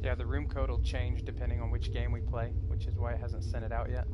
Yeah, the room code will change depending on which game we play, which is why it hasn't sent it out yet.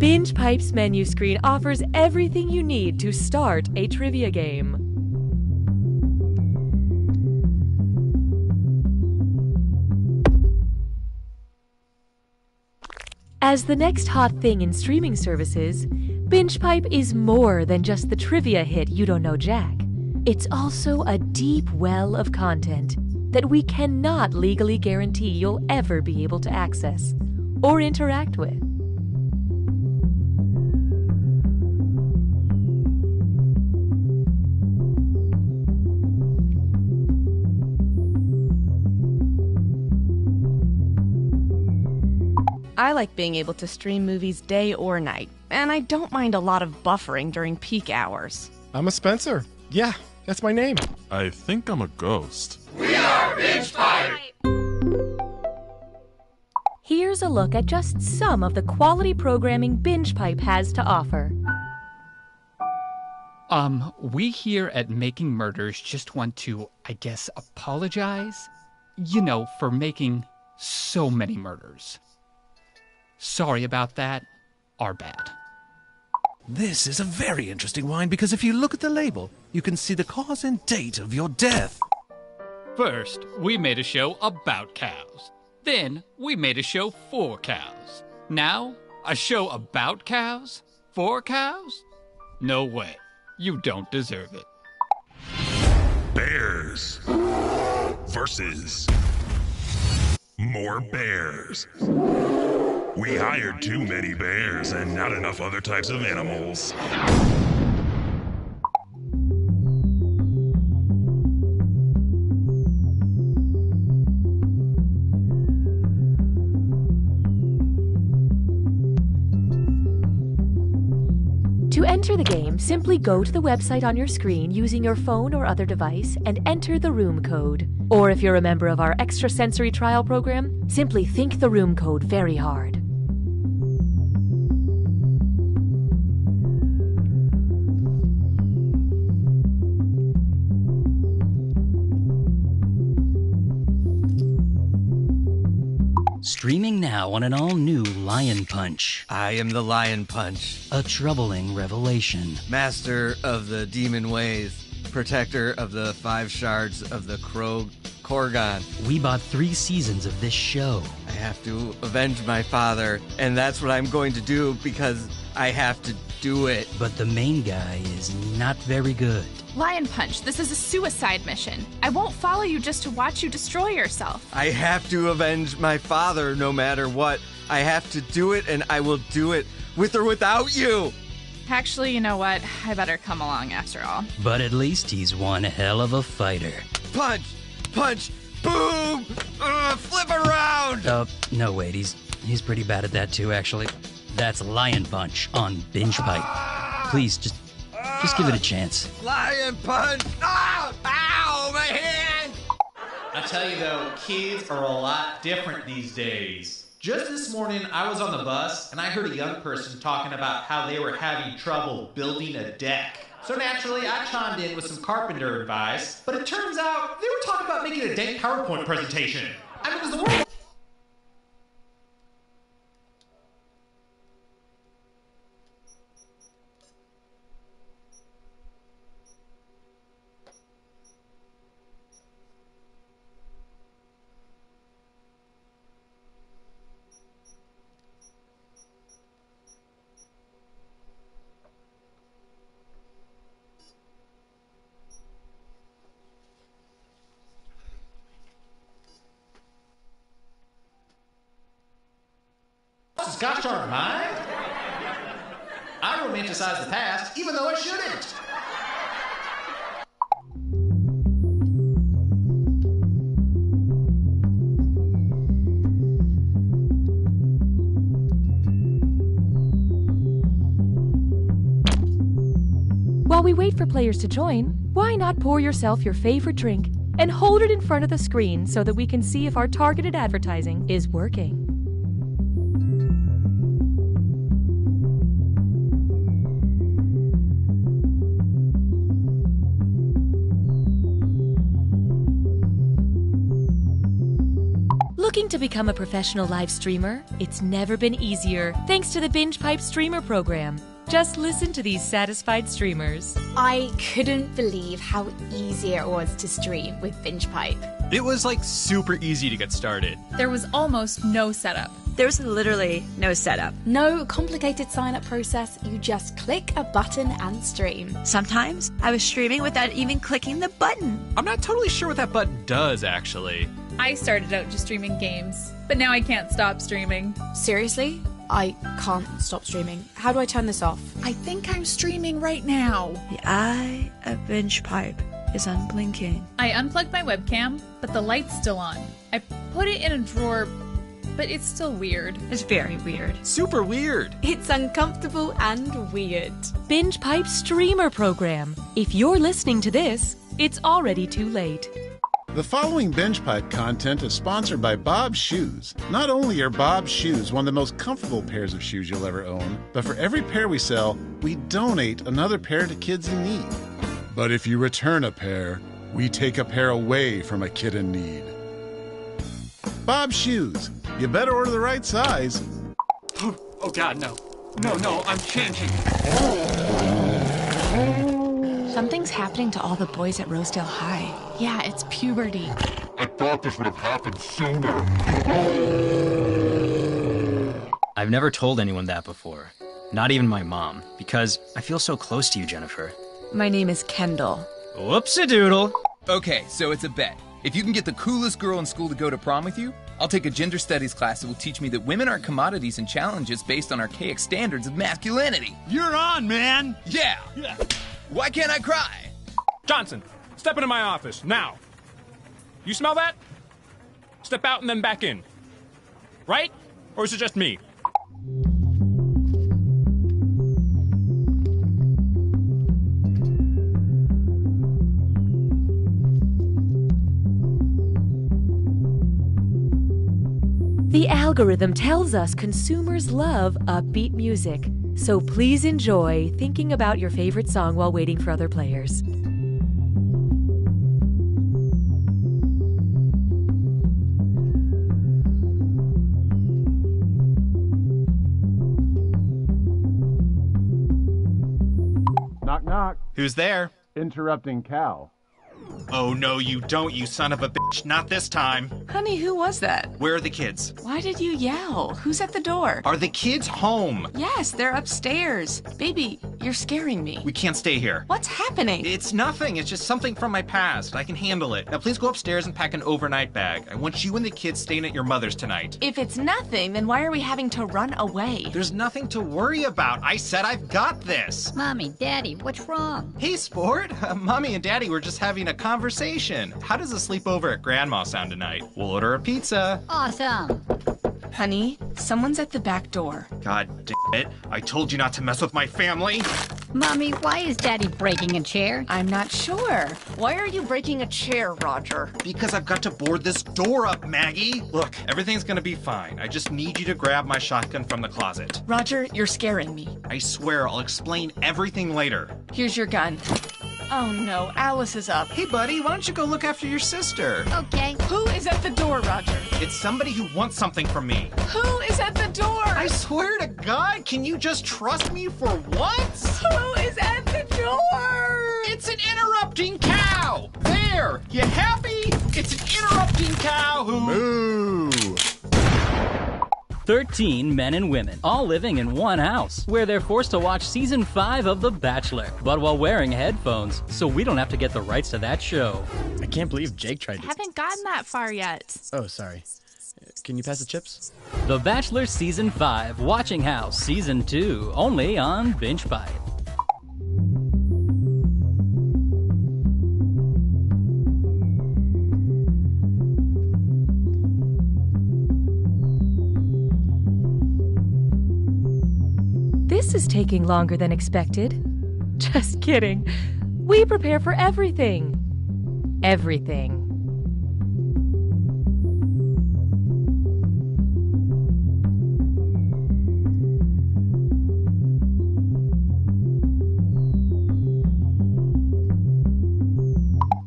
Binge Pipe's menu screen offers everything you need to start a trivia game. As the next hot thing in streaming services, Binge Pipe is more than just the trivia hit You Don't Know Jack. It's also a deep well of content that we cannot legally guarantee you'll ever be able to access or interact with. I like being able to stream movies day or night, and I don't mind a lot of buffering during peak hours. I'm a Spencer. Yeah, that's my name. I think I'm a ghost. We are Binge Pipe! Here's a look at just some of the quality programming Binge Pipe has to offer. We here at Making Murders just want to, I guess, apologize, you know, for making so many murders. Sorry about that. Our bad. This is a very interesting wine because if you look at the label, you can see the cause and date of your death. First, we made a show about cows. Then, we made a show for cows. Now, a show about cows? For cows? No way. You don't deserve it. Bears versus more bears. We hired too many bears and not enough other types of animals. To enter the game, simply go to the website on your screen using your phone or other device and enter the room code. Or if you're a member of our extrasensory trial program, simply think the room code very hard. Streaming now on an all-new Lion Punch. I am the Lion Punch. A troubling revelation. Master of the demon ways. Protector of the 5 shards of the Korgon. We bought 3 seasons of this show. I have to avenge my father, and that's what I'm going to do because I have to do it. But the main guy is not very good. Lion Punch, this is a suicide mission. I won't follow you just to watch you destroy yourself. I have to avenge my father no matter what. I have to do it, and I will do it with or without you. Actually, you know what? I better come along after all. But at least he's one hell of a fighter. Punch! Punch! Boom! Flip around! No, wait, he's pretty bad at that too, actually. That's Lion Punch on Binge Pipe. Please, just give it a chance. Lion Punch! Ah! Ow! My hand! I tell you though, kids are a lot different these days. Just this morning, I was on the bus, and I heard a young person talking about how they were having trouble building a deck. So naturally, I chimed in with some carpenter advice, but it turns out they were talking about making a dank PowerPoint presentation. I mean, does the world... Is gosh darn mine? I romanticize the past, even though I shouldn't. While we wait for players to join, why not pour yourself your favorite drink and hold it in front of the screen so that we can see if our targeted advertising is working? Looking to become a professional live streamer? It's never been easier thanks to the Binge Pipe Streamer program. Just listen to these satisfied streamers. I couldn't believe how easy it was to stream with Binge Pipe. It was like super easy to get started. There was almost no setup. There's literally no setup. No complicated sign-up process. You just click a button and stream. Sometimes I was streaming without even clicking the button. I'm not totally sure what that button does, actually. I started out just streaming games, but now I can't stop streaming. Seriously? I can't stop streaming. How do I turn this off? I think I'm streaming right now. The eye of Binge Pipe is unblinking. I unplugged my webcam, but the light's still on. I put it in a drawer, but it's still weird. It's very weird. Super weird. It's uncomfortable and weird. Binge Pipe Streamer program. If you're listening to this, it's already too late. The following Binge Pipe content is sponsored by Bob's Shoes. Not only are Bob's Shoes one of the most comfortable pairs of shoes you'll ever own, but for every pair we sell, we donate another pair to kids in need. But if you return a pair, we take a pair away from a kid in need. Bob's Shoes. You better order the right size. Oh God, no. No, I'm changing. Something's happening to all the boys at Rosedale High. Yeah, it's puberty. I thought this would have happened sooner. I've never told anyone that before. Not even my mom, because I feel so close to you, Jennifer. My name is Kendall. Whoops-a-doodle. Okay, so it's a bet. If you can get the coolest girl in school to go to prom with you, I'll take a gender studies class that will teach me that women are commodities and challenges based on archaic standards of masculinity. You're on, man! Yeah! Why can't I cry? Johnson, step into my office, now. You smell that? Step out and then back in. Right? Or is it just me? The algorithm tells us consumers love upbeat music, so please enjoy thinking about your favorite song while waiting for other players. Knock, knock. Who's there? Interrupting cow. Oh, no, you don't, you son of a bitch. Not this time. Honey, who was that? Where are the kids? Why did you yell? Who's at the door? Are the kids home? Yes, they're upstairs. Baby, you're scaring me. We can't stay here. What's happening? It's nothing. It's just something from my past. I can handle it. Now, please go upstairs and pack an overnight bag. I want you and the kids staying at your mother's tonight. If it's nothing, then why are we having to run away? There's nothing to worry about. I said I've got this. Mommy, Daddy, what's wrong? Hey, sport. Mommy and Daddy were just having a conversation. How does a sleepover at Grandma sound tonight? We'll order a pizza. Awesome. Honey, someone's at the back door. God damn it. I told you not to mess with my family. Mommy, why is Daddy breaking a chair? I'm not sure. Why are you breaking a chair, Roger? Because I've got to board this door up, Maggie. Look, everything's gonna be fine. I just need you to grab my shotgun from the closet. Roger, you're scaring me. I swear I'll explain everything later. Here's your gun. Oh no, Alice is up. Hey buddy, why don't you go look after your sister? Okay. Who is at the door, Roger? It's somebody who wants something from me. Who is at the door? I swear to God, can you just trust me for once? Who is at the door? It's an interrupting cow! There! You happy? It's an interrupting cow who... Moo! 13 men and women, all living in one house, where they're forced to watch season 5 of The Bachelor, but while wearing headphones, so we don't have to get the rights to that show. I can't believe Jake tried to... Haven't gotten that far yet. Oh, sorry. Can you pass the chips? The Bachelor Season 5, Watching House Season 2, only on Binge Pipe. This is taking longer than expected. Just kidding. We prepare for everything. Everything.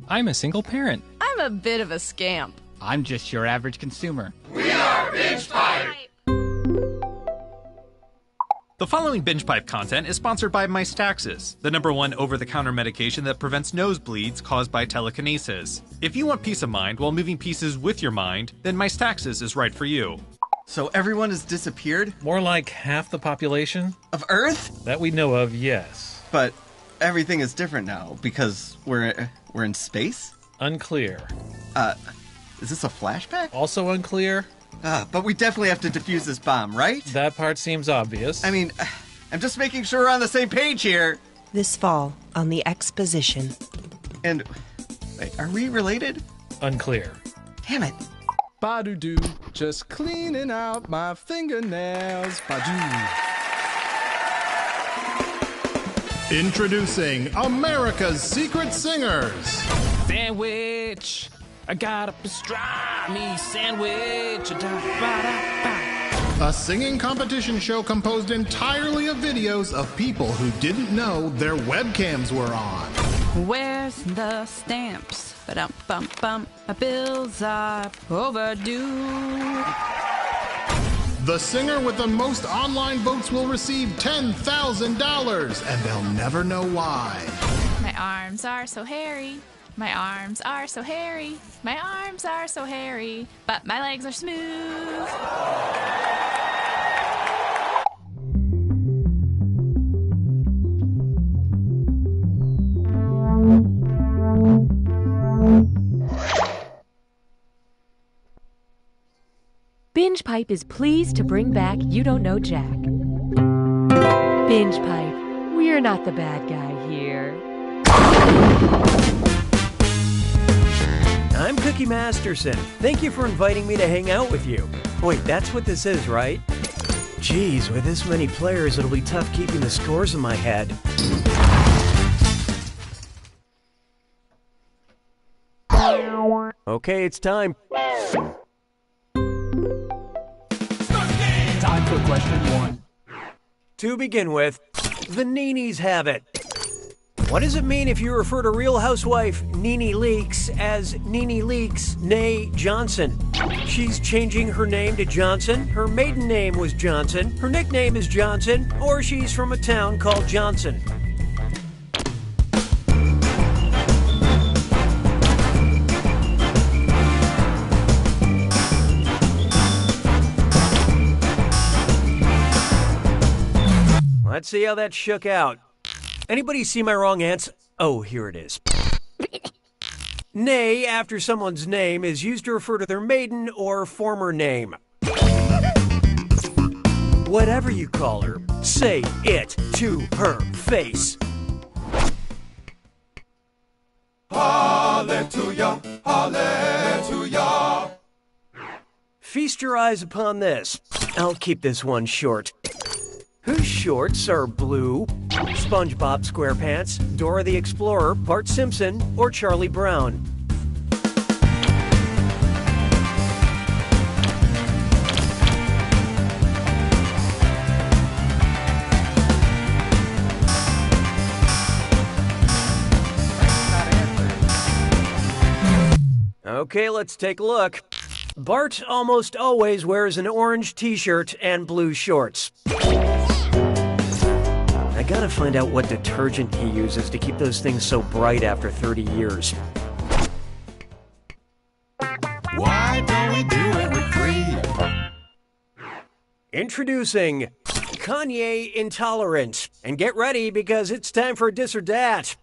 I'm a single parent. I'm a bit of a scamp. I'm just your average consumer. We are Binge Pipe! The following Binge Pipe content is sponsored by Mystaxis, the #1 over-the-counter medication that prevents nosebleeds caused by telekinesis. If you want peace of mind while moving pieces with your mind, then Mystaxis is right for you. So everyone has disappeared? More like half the population. Of Earth? That we know of, yes. But everything is different now because we're in space? Unclear. Is this a flashback? Also unclear. But we definitely have to defuse this bomb, right? That part seems obvious. I mean, I'm just making sure we're on the same page here. This fall on the Exposition. And, wait, are we related? Unclear. Damn it. Ba-do-doo, just cleaning out my fingernails. Ba-doo. Introducing America's Secret Singers. Sandwich. I got a pastrami sandwich. A singing competition show composed entirely of videos of people who didn't know their webcams were on. Where's the stamps? Ba-dum-bum-bum. My bills are overdue. The singer with the most online votes will receive $10,000, and they'll never know why. My arms are so hairy. My arms are so hairy. My arms are so hairy. But my legs are smooth. Binge Pipe is pleased to bring back You Don't Know Jack. Binge Pipe, we're not the bad guy here. I'm Cookie Masterson. Thank you for inviting me to hang out with you. Wait, that's what this is, right? Geez, with this many players, it'll be tough keeping the scores in my head. Okay, it's time. Time for question 1. To begin with, the Neenies have it. What does it mean if you refer to Real Housewife Nene Leakes as Nene Leakes, nay Johnson? She's changing her name to Johnson, her maiden name was Johnson, her nickname is Johnson, or she's from a town called Johnson. Let's see how that shook out. Anybody see my wrong answer? Oh, here it is. Nay, after someone's name, is used to refer to their maiden or former name. Whatever you call her, say it to her face. Hallelujah, hallelujah. Feast your eyes upon this. I'll keep this one short. Whose shorts are blue? SpongeBob SquarePants, Dora the Explorer, Bart Simpson, or Charlie Brown? Okay, let's take a look. Bart almost always wears an orange t-shirt and blue shorts. I gotta find out what detergent he uses to keep those things so bright after 30 years. Why don't we do it with Creed? Introducing Kanye Intolerant. And get ready because it's time for Dis or Dat.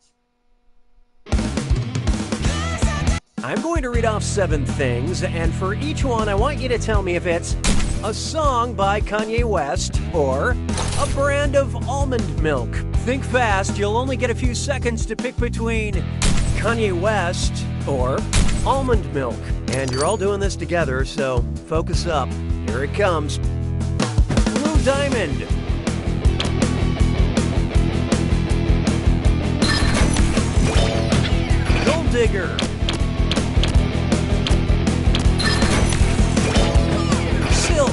I'm going to read off 7 things, and for each one, I want you to tell me if it's a song by Kanye West or a brand of almond milk. Think fast, you'll only get a few seconds to pick between Kanye West or almond milk. And you're all doing this together, so focus up. Here it comes. Blue Diamond. Gold Digger. Silk.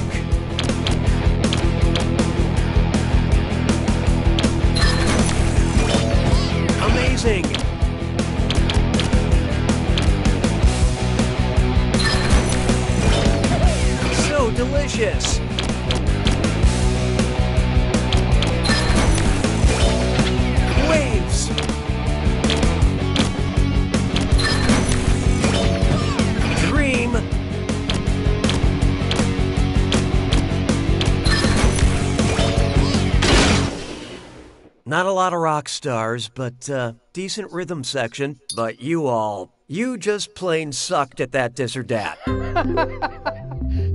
Amazing. delicious. Waves. Dream. Not a lot of rock stars, but decent rhythm section. But you just plain sucked at that this or dat.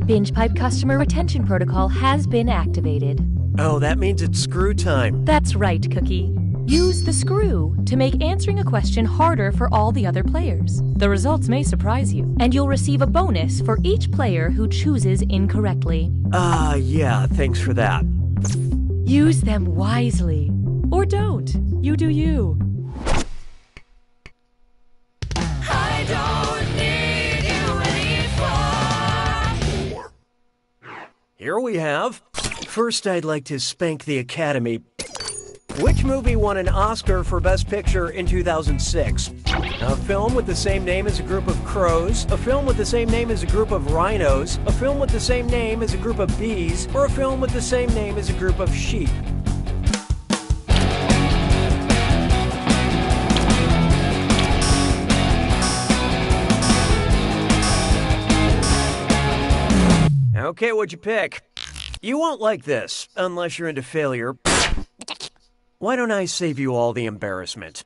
Binge Pipe customer retention protocol has been activated. Oh, that means it's screw time. That's right, Cookie. Use the screw to make answering a question harder for all the other players. The results may surprise you, and you'll receive a bonus for each player who chooses incorrectly. Yeah, thanks for that. Use them wisely. Or don't. You do you. I don't need you anymore. Here we have. First, I'd like to spank the Academy. Which movie won an Oscar for Best Picture in 2006? A film with the same name as a group of crows, a film with the same name as a group of rhinos, a film with the same name as a group of bees, or a film with the same name as a group of sheep? Okay, what'd you pick? You won't like this, unless you're into failure. Why don't I save you all the embarrassment?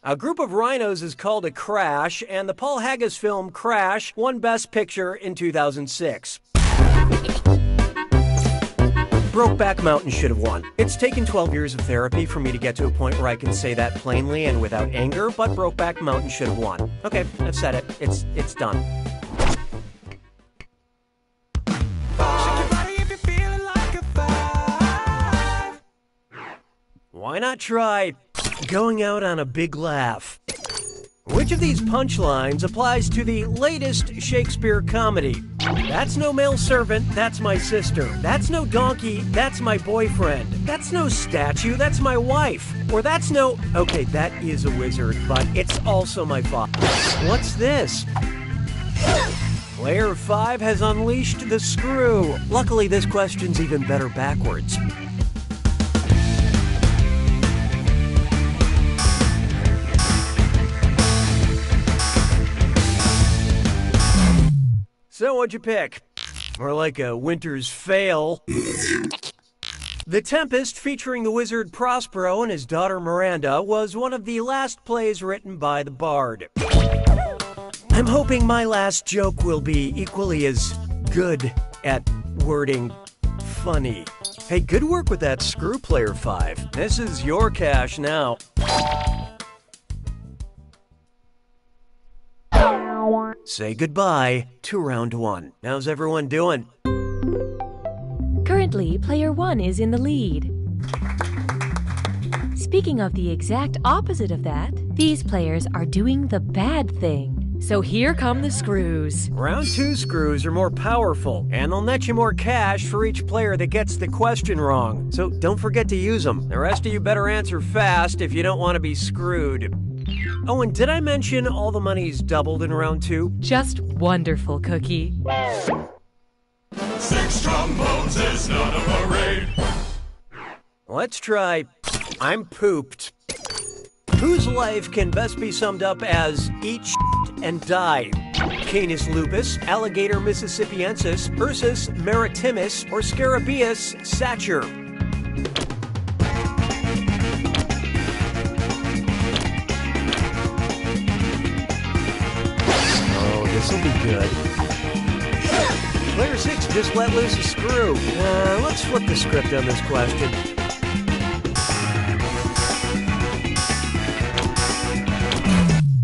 A group of rhinos is called a crash, and the Paul Haggis film Crash won Best Picture in 2006. Brokeback Mountain should have won. It's taken 12 years of therapy for me to get to a point where I can say that plainly and without anger, but Brokeback Mountain should have won. Okay, I've said it. It's done. Why not try going out on a big laugh? Which of these punchlines applies to the latest Shakespeare comedy? That's no male servant, that's my sister. That's no donkey, that's my boyfriend. That's no statue, that's my wife. Or that's no... Okay, that is a wizard, but it's also my father. What's this? Player 5 has unleashed the screw. Luckily, this question's even better backwards. So what'd you pick? More like a winter's fail. The Tempest, featuring the wizard Prospero and his daughter Miranda, was one of the last plays written by the bard. I'm hoping my last joke will be equally as good at wording funny. Hey, good work with that screw, Player 5. This is your cash now. Say goodbye to round 1. How's everyone doing? Currently, Player 1 is in the lead. Speaking of the exact opposite of that, these players are doing the bad thing. So here come the screws. Round 2 screws are more powerful, and they'll net you more cash for each player that gets the question wrong. So don't forget to use them. The rest of you better answer fast if you don't want to be screwed. Oh, and did I mention all the money's doubled in round 2? Just wonderful, Cookie. 6 trombones is not a parade. Let's try I'm pooped. Whose life can best be summed up as eat shit and die? Canis lupus, Alligator mississippiensis, Ursus maritimus, or Scarabaeus sacer? This'll be good. Player 6 just let loose a screw. Let's flip the script on this question.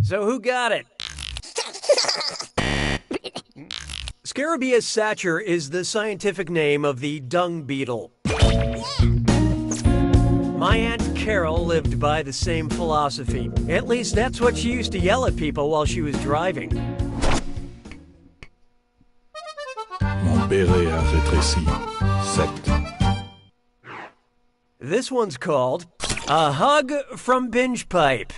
So who got it? Scarabaeus sacer is the scientific name of the dung beetle. My Aunt Carol lived by the same philosophy. At least that's what she used to yell at people while she was driving. Mon béret a rétréci. Secte. This one's called A Hug from Binge Pipe.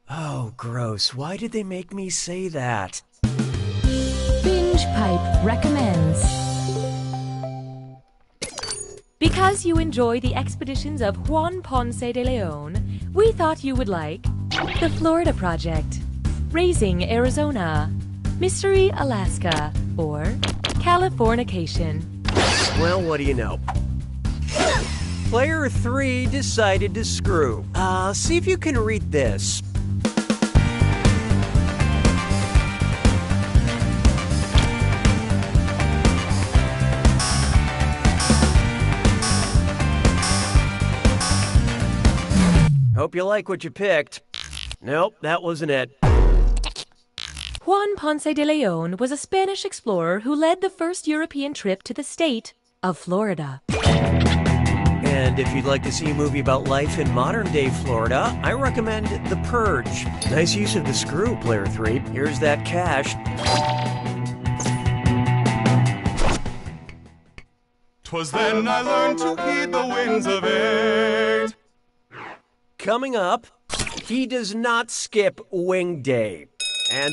Oh, gross. Why did they make me say that? Binge Pipe recommends because you enjoy the expeditions of Juan Ponce de Leon, we thought you would like the Florida Project, Raising Arizona, Mystery Alaska, or Californication. Well, what do you know? Player 3 decided to screw. See if you can read this. Hope you like what you picked. Nope, that wasn't it. Juan Ponce de Leon was a Spanish explorer who led the first European trip to the state of Florida. And if you'd like to see a movie about life in modern-day Florida, I recommend The Purge. Nice use of the screw, Player 3. Here's that cash. 'Twas then I learned to heed the winds of eight. Coming up, he does not skip Wing Day. And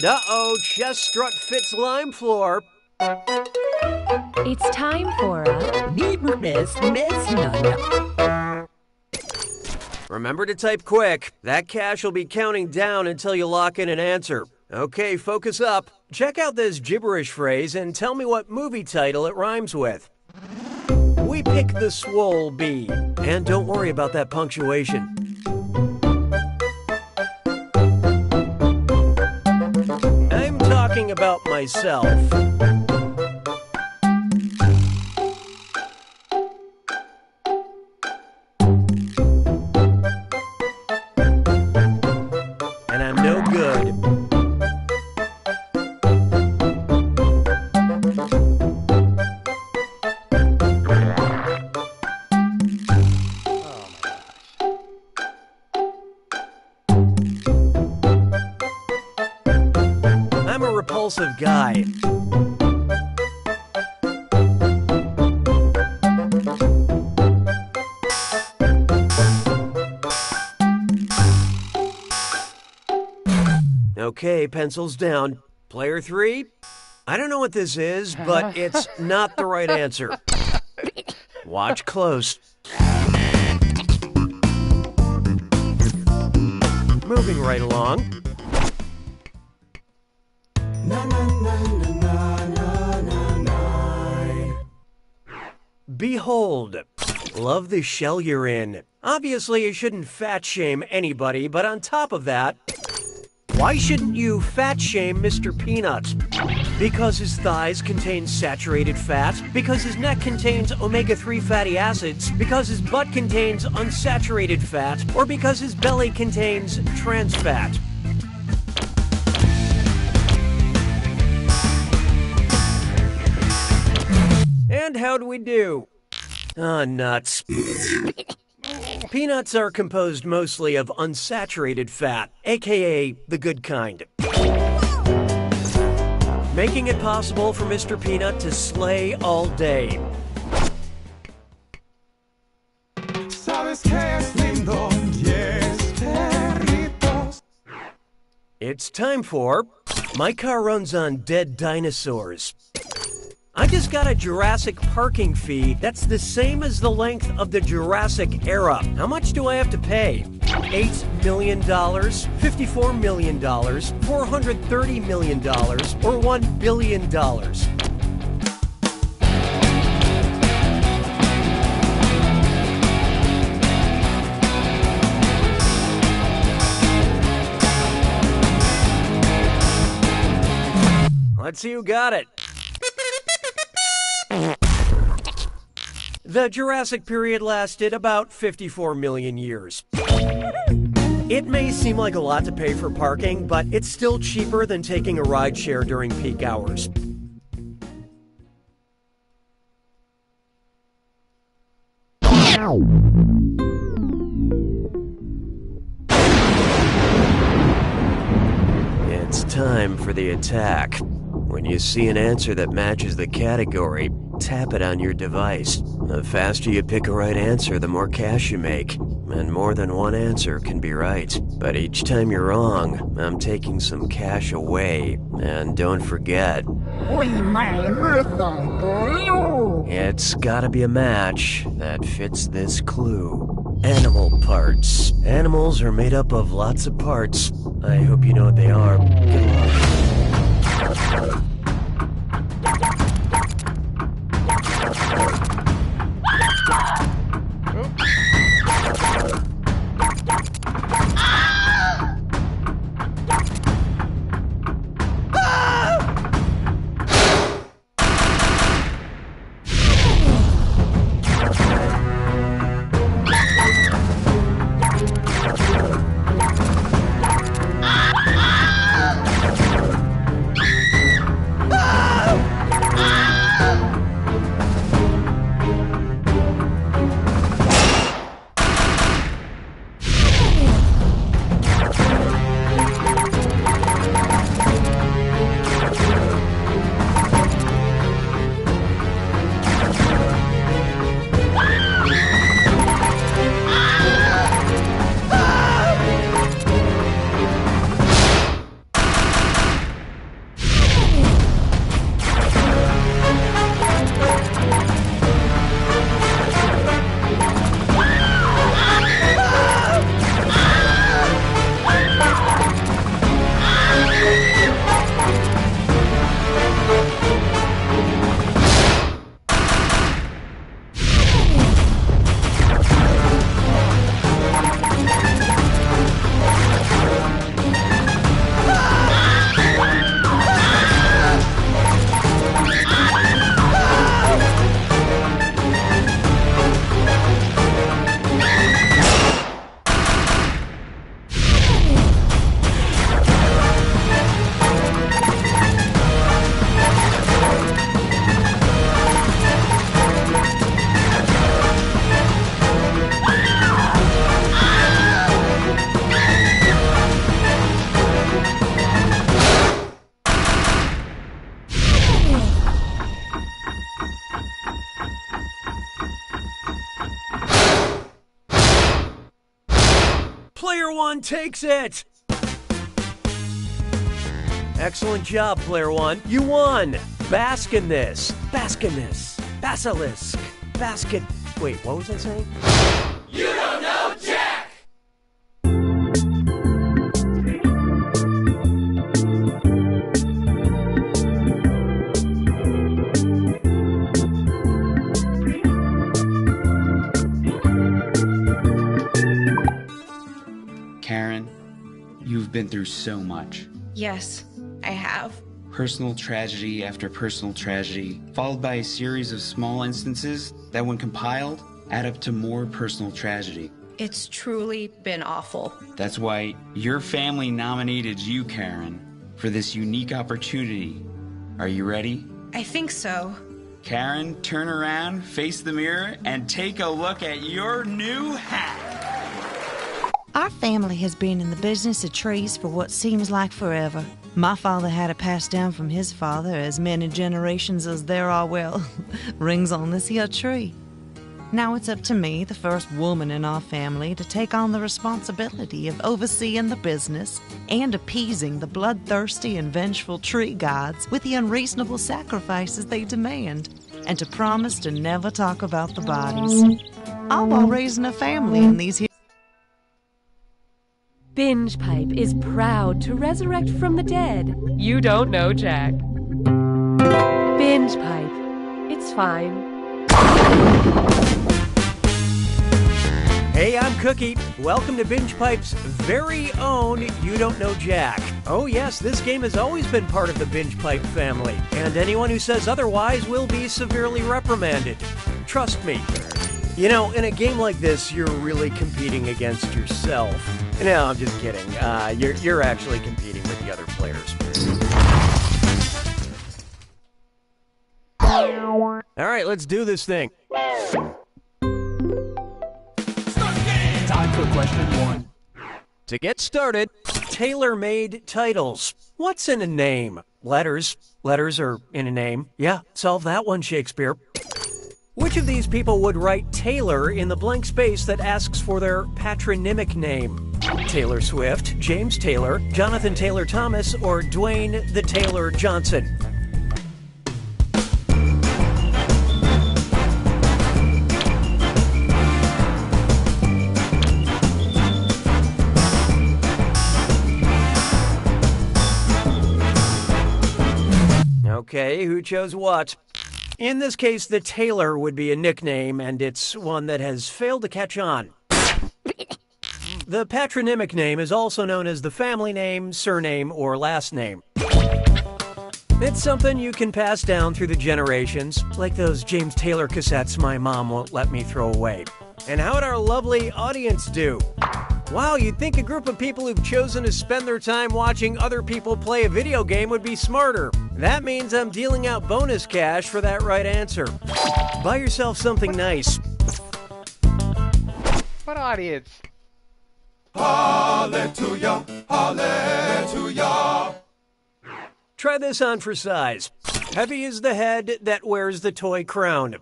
chest strut fits lime floor. It's time for a Remember to type quick. That cash will be counting down until you lock in an answer. Okay, focus up. Check out this gibberish phrase and tell me what movie title it rhymes with. We pick the swole bee. And don't worry about that punctuation. I'm talking about myself. And I'm no good. I'm a repulsive guy. Okay, pencils down. Player 3, I don't know what this is, but it's not the right answer. Watch close. Moving right along. Behold. Love the shell you're in. Obviously, you shouldn't fat shame anybody, but on top of that, why shouldn't you fat shame Mr. Peanut? Because his thighs contain saturated fat? Because his neck contains omega-3 fatty acids? Because his butt contains unsaturated fat? Or because his belly contains trans fat? And how'd we do? Nuts. Peanuts are composed mostly of unsaturated fat, aka the good kind. Making it possible for Mr. Peanut to slay all day. Sabes que es lindo, yes, perritos. It's time for My Car Runs on Dead Dinosaurs. I just got a Jurassic parking fee that's the same as the length of the Jurassic era. How much do I have to pay? $8 million, $54 million, $430 million, or $1 billion? Let's see who got it. The Jurassic period lasted about 54 million years. It may seem like a lot to pay for parking, but it's still cheaper than taking a rideshare during peak hours. It's time for the attack. When you see an answer that matches the category, tap it on your device. The faster you pick a right answer, the more cash you make. and more than one answer can be right. But each time you're wrong, I'm taking some cash away. And don't forget, it's gotta be a match that fits this clue. Animal parts. Animals are made up of lots of parts. I hope you know what they are. Good luck. Player one takes it! Excellent job, Player one. You won! Bask in this. Bask in this. Basilisk. Basket. Wait, what was I saying? You don't know Jack! Karen, you've been through so much. Yes, I have. Personal tragedy after personal tragedy, followed by a series of small instances that, when compiled, add up to more personal tragedy. It's truly been awful. That's why your family nominated you, Karen, for this unique opportunity. Are you ready? I think so. Karen, turn around, face the mirror, and take a look at your new hat. Our family has been in the business of trees for what seems like forever. My father had it passed down from his father as many generations as there are, well, rings on this here tree. Now it's up to me, the first woman in our family, to take on the responsibility of overseeing the business and appeasing the bloodthirsty and vengeful tree gods with the unreasonable sacrifices they demand, and to promise to never talk about the bodies. All while raising a family in these here. Binge Pipe is proud to resurrect from the dead. You don't know Jack. Binge Pipe. It's fine. Hey, I'm Cookie. Welcome to Binge Pipe's very own You Don't Know Jack. Oh yes, this game has always been part of the Binge Pipe family, and anyone who says otherwise will be severely reprimanded. Trust me. You know, in a game like this, you're really competing against yourself. No, I'm just kidding. You're actually competing with the other players. All right, let's do this thing. Time for question one. To get started, tailor-made titles. What's in a name? Letters. Letters are in a name. Yeah, solve that one, Shakespeare. Which of these people would write Taylor in the blank space that asks for their patronymic name? Taylor Swift, James Taylor, Jonathan Taylor Thomas, or Dwayne the Taylor Johnson? Okay, who chose what? In this case, the Taylor would be a nickname, and it's one that has failed to catch on. The patronymic name is also known as the family name, surname, or last name. It's something you can pass down through the generations, like those James Taylor cassettes my mom won't let me throw away. And how'd our lovely audience do? Wow, you'd think a group of people who've chosen to spend their time watching other people play a video game would be smarter. That means I'm dealing out bonus cash for that right answer. Buy yourself something nice. What audience? Hallelujah, hallelujah. Try this on for size. Heavy is the head that wears the toy crown.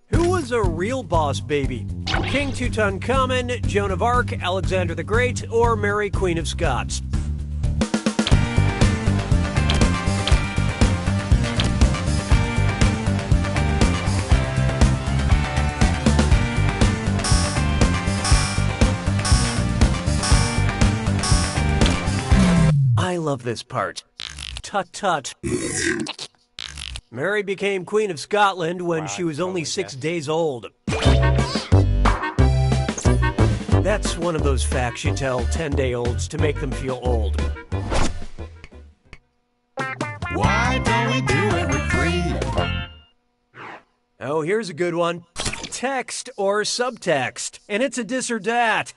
Who was a real boss baby? King Tutankhamun, Joan of Arc, Alexander the Great, or Mary Queen of Scots? I love this part. Tut tut. Mary became Queen of Scotland when she was only 6 days old. That's one of those facts you tell 10-day-olds to make them feel old. Why don't we do it with cream? Oh, here's a good one. Text or subtext. And it's a dis or dat.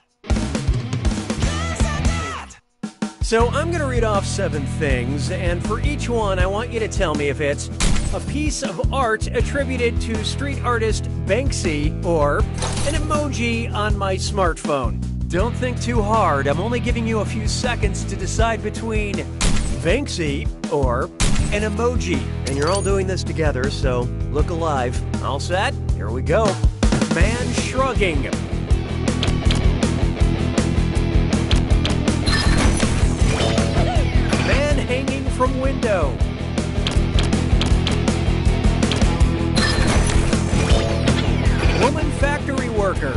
So I'm going to read off 7 things, and for each one, I want you to tell me if it's a piece of art attributed to street artist Banksy or an emoji on my smartphone. Don't think too hard. I'm only giving you a few seconds to decide between Banksy or an emoji. And you're all doing this together, so look alive. All set? Here we go. Man shrugging. Man hanging from window. Woman factory worker.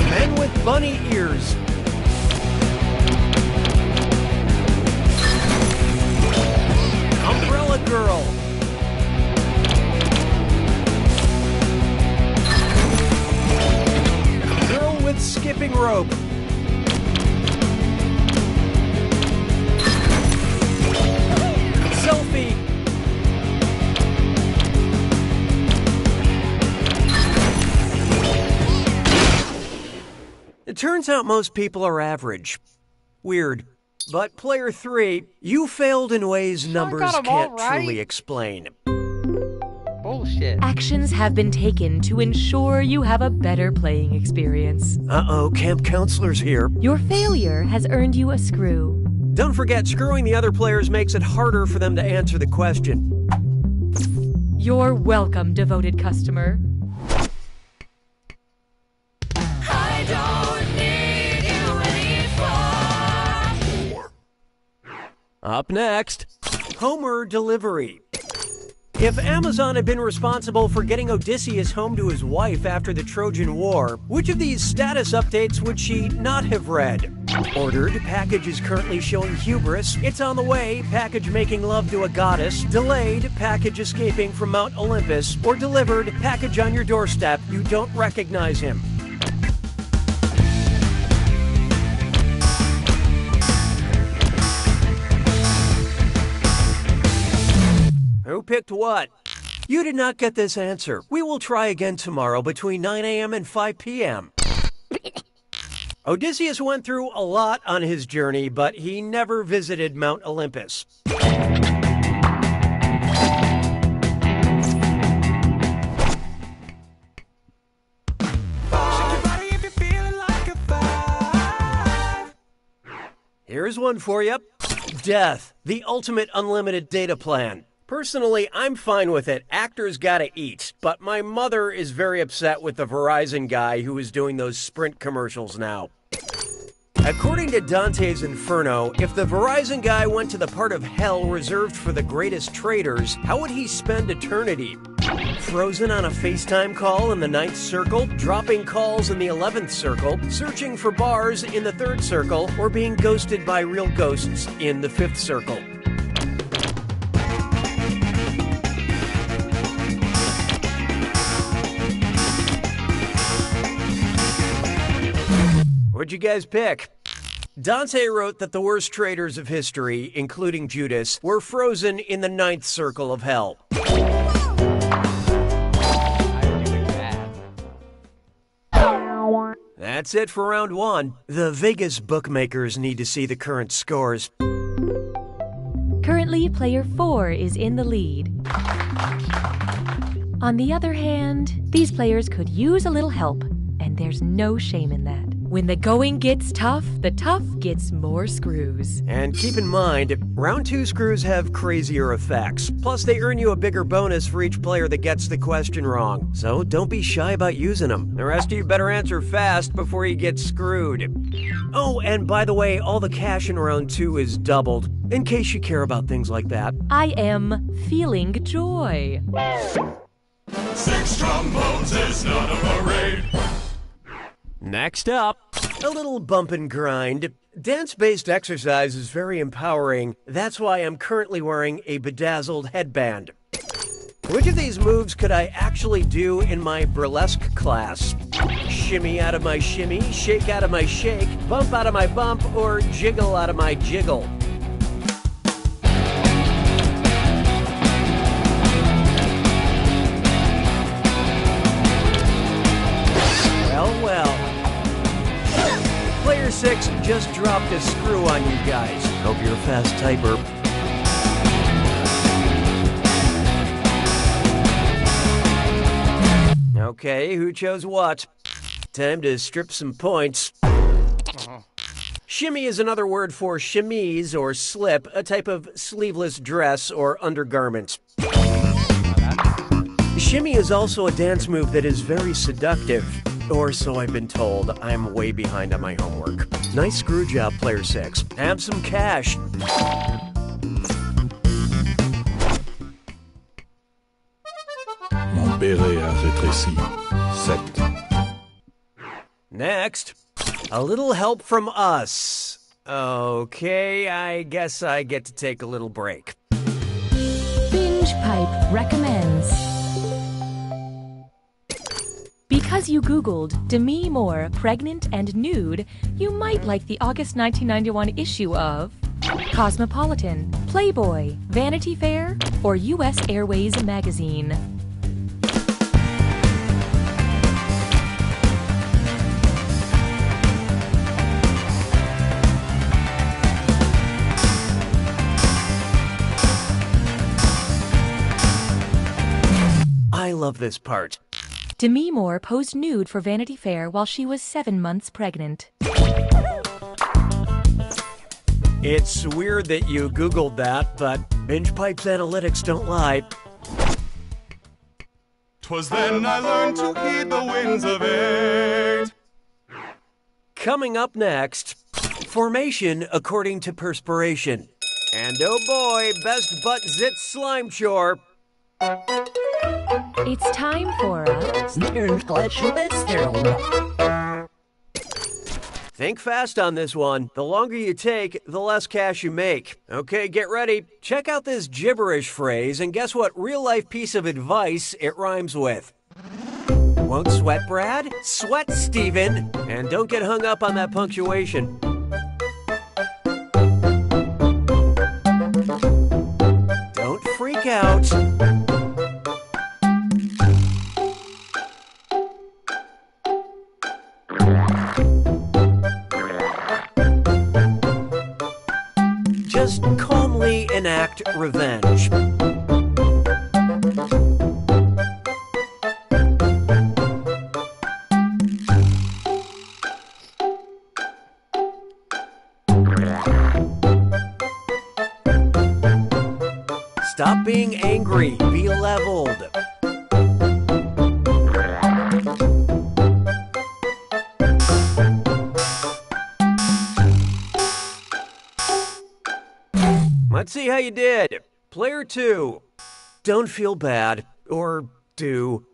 Men with bunny ears. Umbrella girl. Girl with skipping rope. Selfie. It turns out most people are average. Weird. But player 3, you failed in ways numbers can't truly explain. Bullshit. Actions have been taken to ensure you have a better playing experience. Uh-oh, camp counselor's here. Your failure has earned you a screw. Don't forget, screwing the other players makes it harder for them to answer the question. You're welcome, devoted customer. I don't need you anymore. Up next, Homer delivery. If Amazon had been responsible for getting Odysseus home to his wife after the Trojan War, which of these status updates would she not have read? Ordered, package is currently showing hubris, it's on the way, package making love to a goddess, delayed, package escaping from Mount Olympus, or delivered, package on your doorstep, you don't recognize him. Who picked what? You did not get this answer. We will try again tomorrow between 9 a.m. and 5 p.m. Odysseus went through a lot on his journey, but he never visited Mount Olympus. Here's one for you. Death, the ultimate unlimited data plan. Personally, I'm fine with it. Actors gotta eat. But my mother is very upset with the Verizon guy who is doing those Sprint commercials now. According to Dante's Inferno, if the Verizon guy went to the part of hell reserved for the greatest traitors, how would he spend eternity? Frozen on a FaceTime call in the 9th circle, dropping calls in the 11th circle, searching for bars in the 3rd circle, or being ghosted by real ghosts in the 5th circle. What'd you guys pick? Dante wrote that the worst traitors of history, including Judas, were frozen in the 9th circle of hell. That's it for round 1. The Vegas bookmakers need to see the current scores. Currently, player 4 is in the lead. On the other hand, these players could use a little help, and there's no shame in that. When the going gets tough, the tough gets more screws. And keep in mind, round 2 screws have crazier effects. Plus, they earn you a bigger bonus for each player that gets the question wrong. So don't be shy about using them. The rest of you better answer fast before you get screwed. Oh, and by the way, all the cash in round 2 is doubled, in case you care about things like that. I am feeling joy. 6 trombones is not a parade. Next up, a little bump and grind. Dance-based exercise is very empowering. That's why I'm currently wearing a bedazzled headband. Which of these moves could I actually do in my burlesque class? Shimmy out of my shimmy, shake out of my shake, bump out of my bump, or jiggle out of my jiggle? Well. Player 6 just dropped a screw on you guys. Hope you're a fast typer. Okay, who chose what? Time to strip some points. Shimmy is another word for chemise or slip, a type of sleeveless dress or undergarment. Shimmy is also a dance move that is very seductive. Or so I've been told. I'm way behind on my homework. Nice screw job, player 6. Have some cash. Mon béret a rétréci. 7. Next, a little help from us. Okay, I guess I get to take a little break. Binge Pipe recommends. Because you Googled Demi Moore, pregnant and nude, you might like the August 1991 issue of Cosmopolitan, Playboy, Vanity Fair, or U.S. Airways magazine. I love this part. Demi Moore posed nude for Vanity Fair while she was 7 months pregnant. It's weird that you Googled that, but Binge Pipe's analytics don't lie. 'Twas then I learned to heed the winds of 8. Coming up next, formation according to perspiration. And oh boy, best butt zit slime chore. It's time for a... Think fast on this one. The longer you take, the less cash you make. Okay, get ready. Check out this gibberish phrase and guess what real-life piece of advice it rhymes with. Won't sweat, Brad? Sweat, Steven. And don't get hung up on that punctuation. Don't freak out. Just calmly enact revenge. Stop being angry. Be leveled. Let's see how you did. Player 2. Don't feel bad. Or do.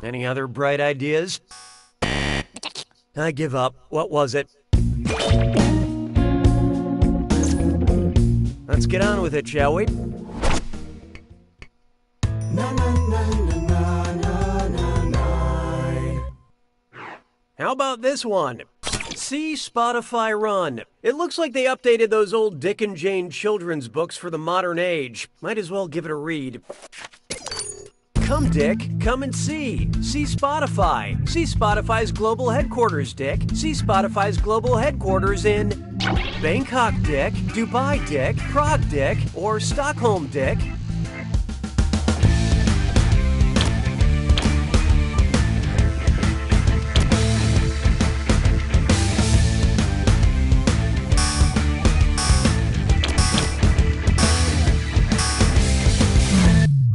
Any other bright ideas? I give up. What was it? Let's get on with it, shall we? How about this one? See Spotify Run. It looks like they updated those old Dick and Jane children's books for the modern age. Might as well give it a read. Come, Dick. Come and see. See Spotify. See Spotify's global headquarters, Dick. See Spotify's global headquarters in Bangkok, Dick, Dubai, Dick, Prague, Dick, or Stockholm, Dick.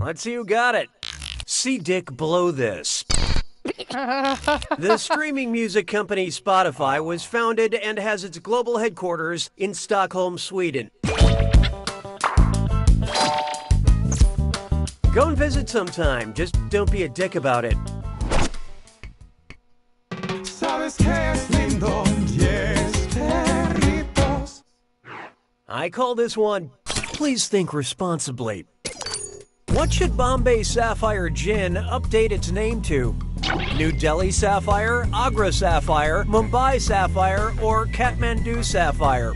Let's see who got it. See Dick blow this. The streaming music company Spotify was founded and has its global headquarters in Stockholm, Sweden. Go and visit sometime. Just don't be a dick about it. I call this one, Please Think Responsibly. What should Bombay Sapphire Gin update its name to? New Delhi Sapphire, Agra Sapphire, Mumbai Sapphire, or Kathmandu Sapphire?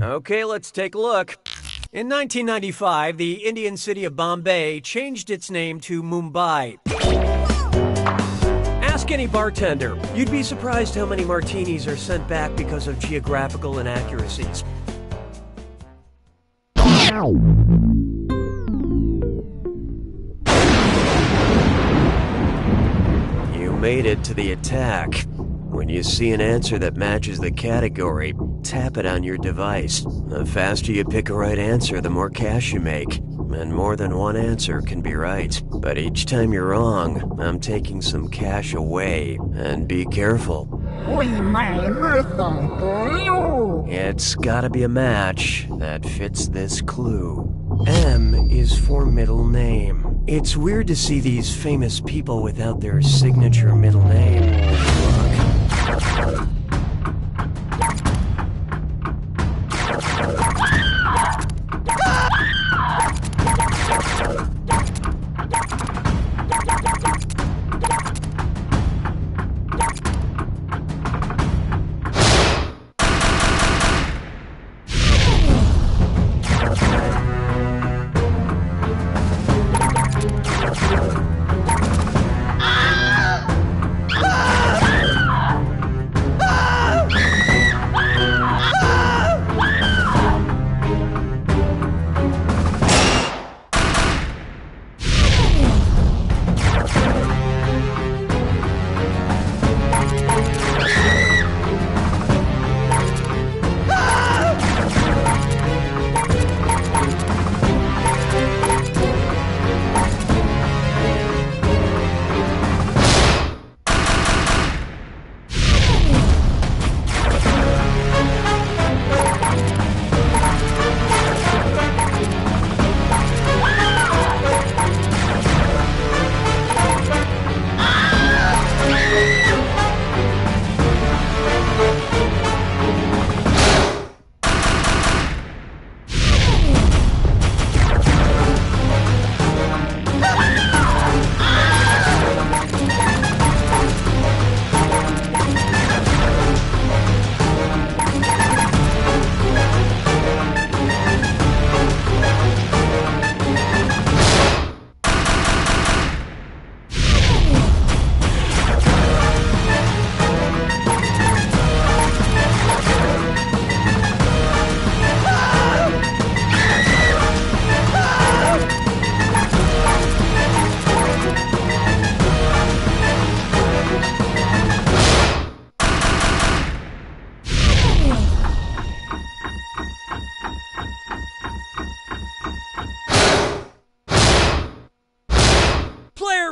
Okay, let's take a look. In 1995, the Indian city of Bombay changed its name to Mumbai. Ask any bartender. You'd be surprised how many martinis are sent back because of geographical inaccuracies. You made it to the attack. When you see an answer that matches the category, tap it on your device. The faster you pick a right answer, the more cash you make. And more than one answer can be right. But each time you're wrong, I'm taking some cash away. And be careful. It's gotta be a match that fits this clue. M is for middle name. It's weird to see these famous people without their signature middle name.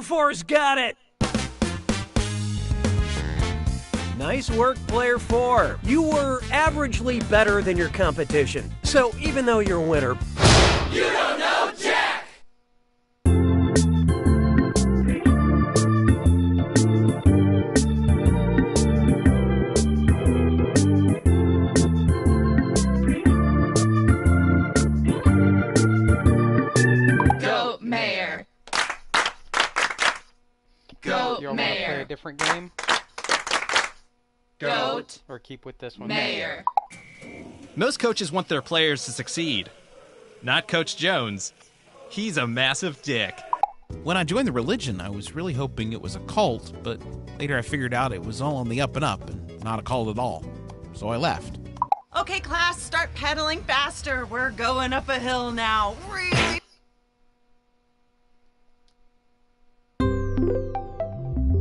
Player 4's got it! Nice work, Player 4. You were averagely better than your competition. So even though you're a winner, You don't know Jack! Goat Mayor. Goat You all want to play a Mayor. different game? Goat Or keep with this one? Mayor. Most coaches want their players to succeed. Not Coach Jones. He's a massive dick. When I joined the religion, I was really hoping it was a cult, but later I figured out it was all on the up and up and not a cult at all. So I left. Okay, class, start pedaling faster. We're going up a hill now. Really?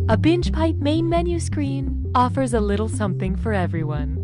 A Binge Pipe main menu screen offers a little something for everyone.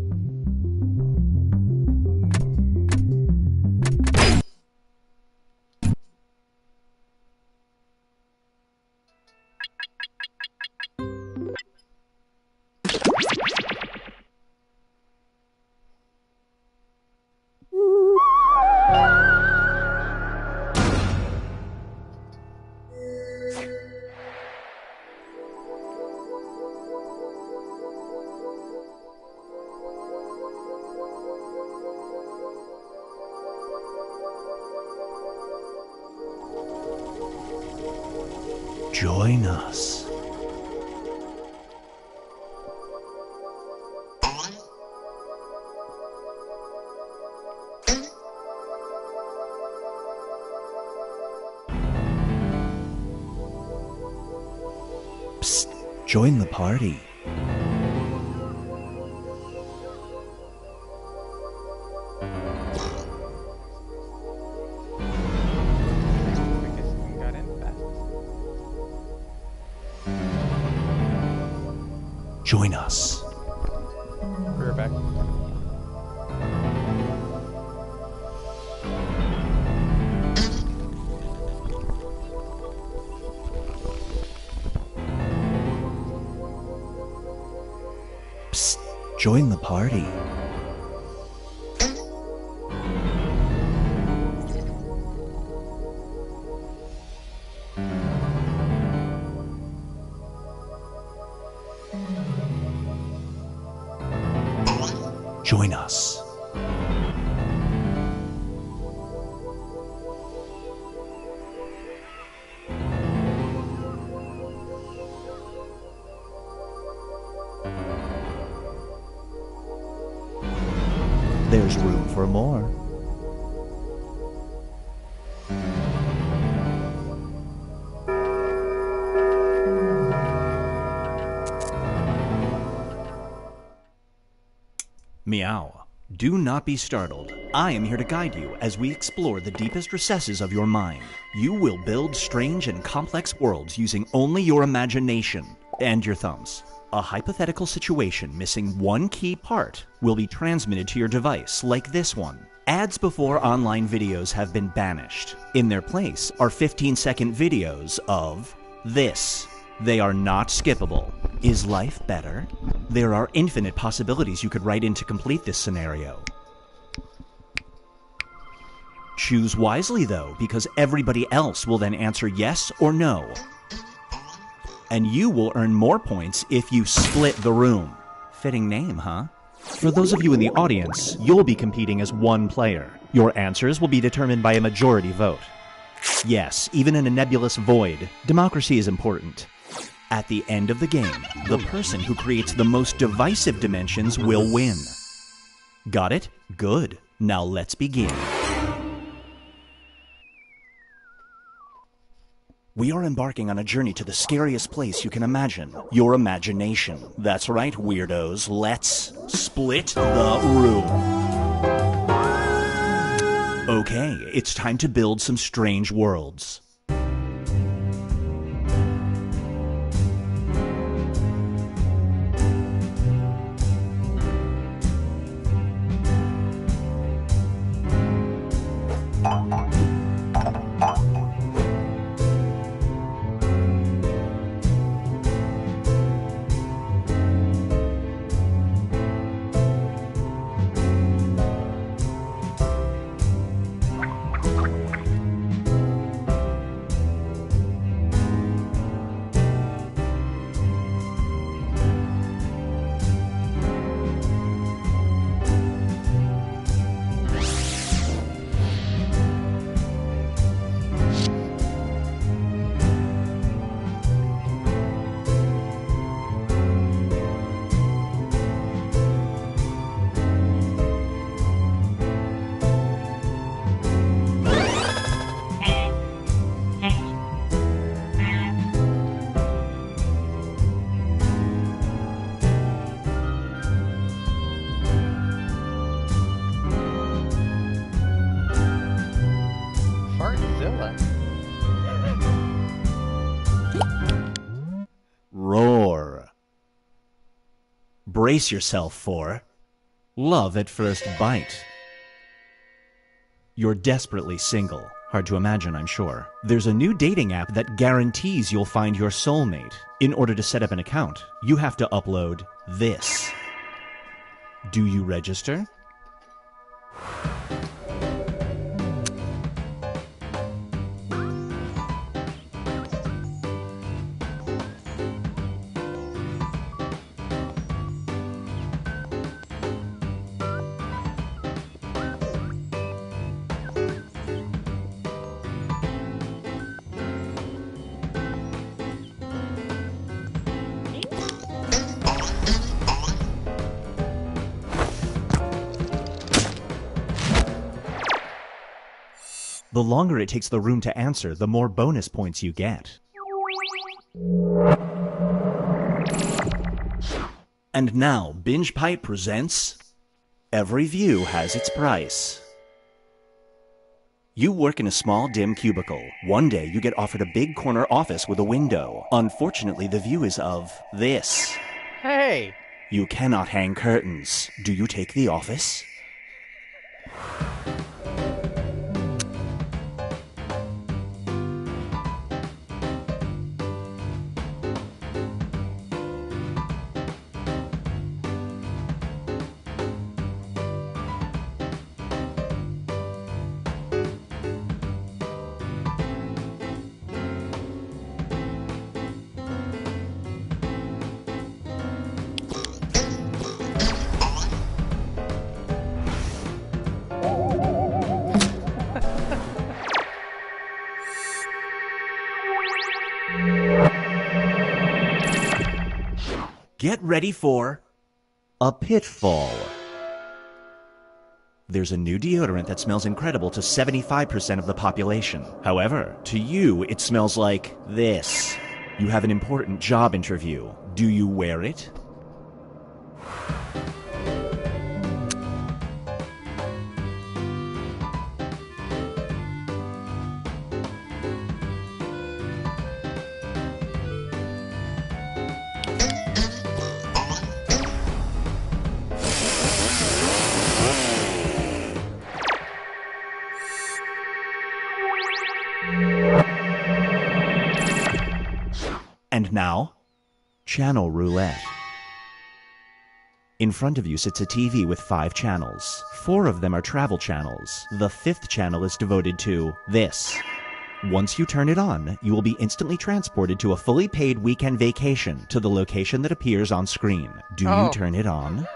Join us. Psst, join the party. Join us. Be right back. Psst, join the party. Join us. There's room for more. Meow. Do not be startled. I am here to guide you as we explore the deepest recesses of your mind. You will build strange and complex worlds using only your imagination and your thumbs. A hypothetical situation missing one key part will be transmitted to your device, like this one. Ads before online videos have been banished. In their place are 15-second videos of this. They are not skippable. Is life better? There are infinite possibilities you could write in to complete this scenario. Choose wisely, though, because everybody else will then answer yes or no. And you will earn more points if you split the room. Fitting name, huh? For those of you in the audience, you'll be competing as one player. Your answers will be determined by a majority vote. Yes, even in a nebulous void, democracy is important. At the end of the game, the person who creates the most divisive dimensions will win. Got it? Good. Now let's begin. We are embarking on a journey to the scariest place you can imagine. Your imagination. That's right, weirdos. Let's split the room. Okay, it's time to build some strange worlds. Fartzilla. Roar. Brace yourself for love at first bite. You're desperately single. Hard to imagine, I'm sure. There's a new dating app that guarantees you'll find your soulmate. In order to set up an account, you have to upload this. Do you register? The longer it takes the room to answer, the more bonus points you get. And now, Binge Pipe presents Every View Has Its Price. You work in a small, dim cubicle. One day, you get offered a big corner office with a window. Unfortunately, the view is of this. Hey! You cannot hang curtains. Do you take the office? Get ready for a pitfall. There's a new deodorant that smells incredible to 75% of the population. However, to you, it smells like this. You have an important job interview. Do you wear it? And now, channel roulette. In front of you sits a TV with 5 channels. 4 of them are travel channels. The 5th channel is devoted to this. Once you turn it on, you will be instantly transported to a fully paid weekend vacation to the location that appears on screen. Do you turn it on?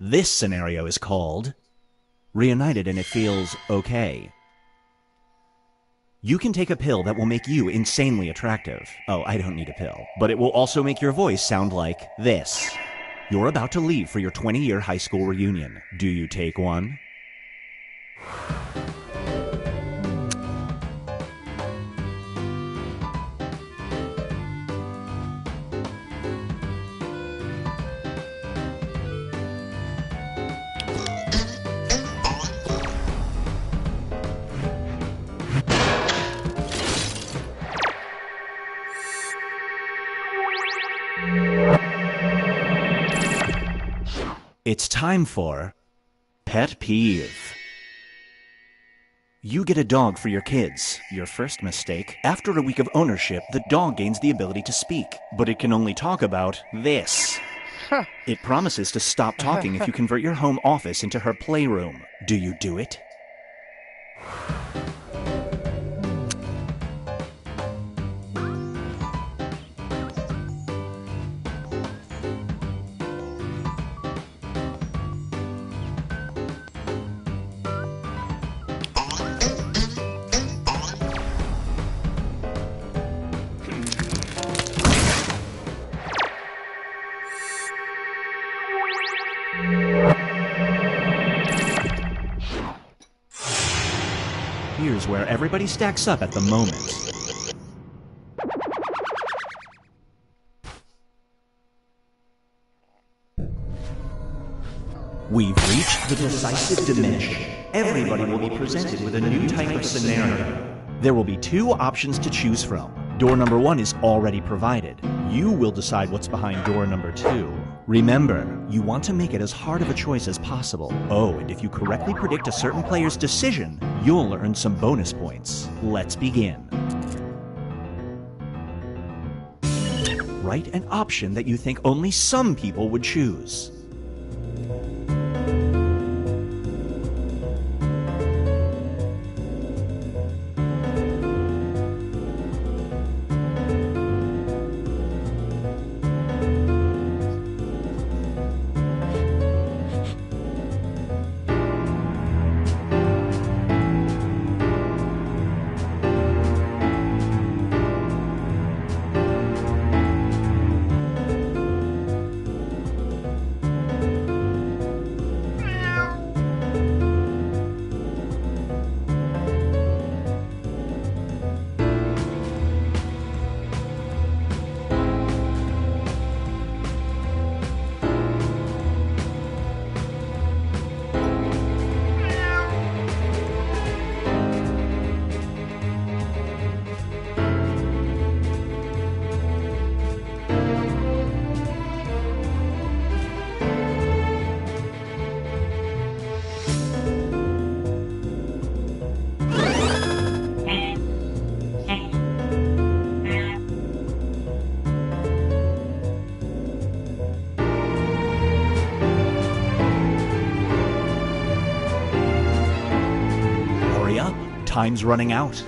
This scenario is called Reunited and It Feels Okay. You can take a pill that will make you insanely attractive. Oh, I don't need a pill. But it will also make your voice sound like this. You're about to leave for your 20-year high school reunion. Do you take one? It's time for Pet Peeve. You get a dog for your kids. Your first mistake. After a week of ownership, the dog gains the ability to speak, but it can only talk about this. It promises to stop talking if you convert your home office into her playroom. Do you do it? is where everybody stacks up at the moment. We've reached the decisive dimension. Everybody will be presented with a new type of scenario. There will be two options to choose from. Door number 1 is already provided. You will decide what's behind door number 2. Remember, you want to make it as hard of a choice as possible. Oh, and if you correctly predict a certain player's decision, you'll earn some bonus points. Let's begin. Write an option that you think only some people would choose. Time's running out.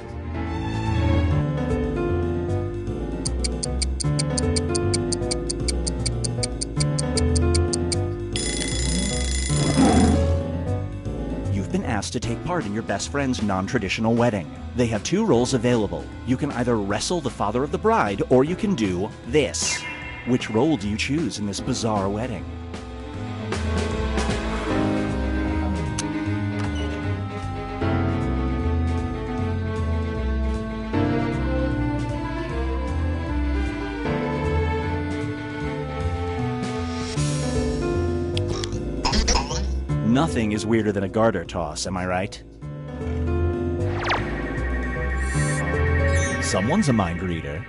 You've been asked to take part in your best friend's non-traditional wedding. They have 2 roles available. You can either wrestle the father of the bride, or you can do this. Which role do you choose in this bizarre wedding? Nothing is weirder than a garter toss, am I right? Someone's a mind reader.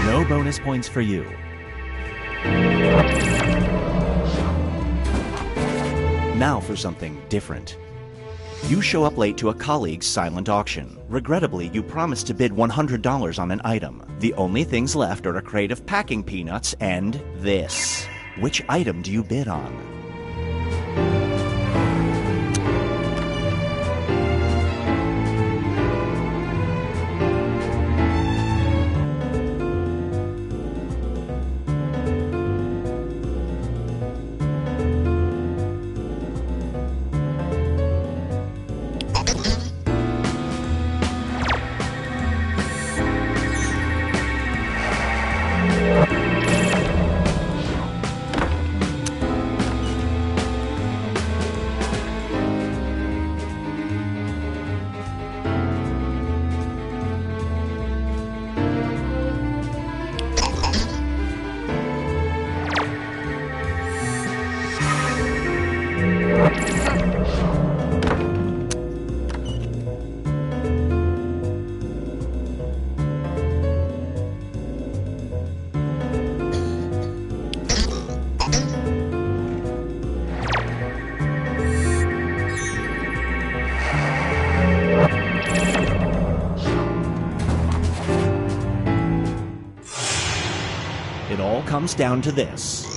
No bonus points for you. Now for something different. You show up late to a colleague's silent auction. Regrettably, you promised to bid $100 on an item. The only things left are a crate of packing peanuts and this. Which item do you bid on? It all comes down to this.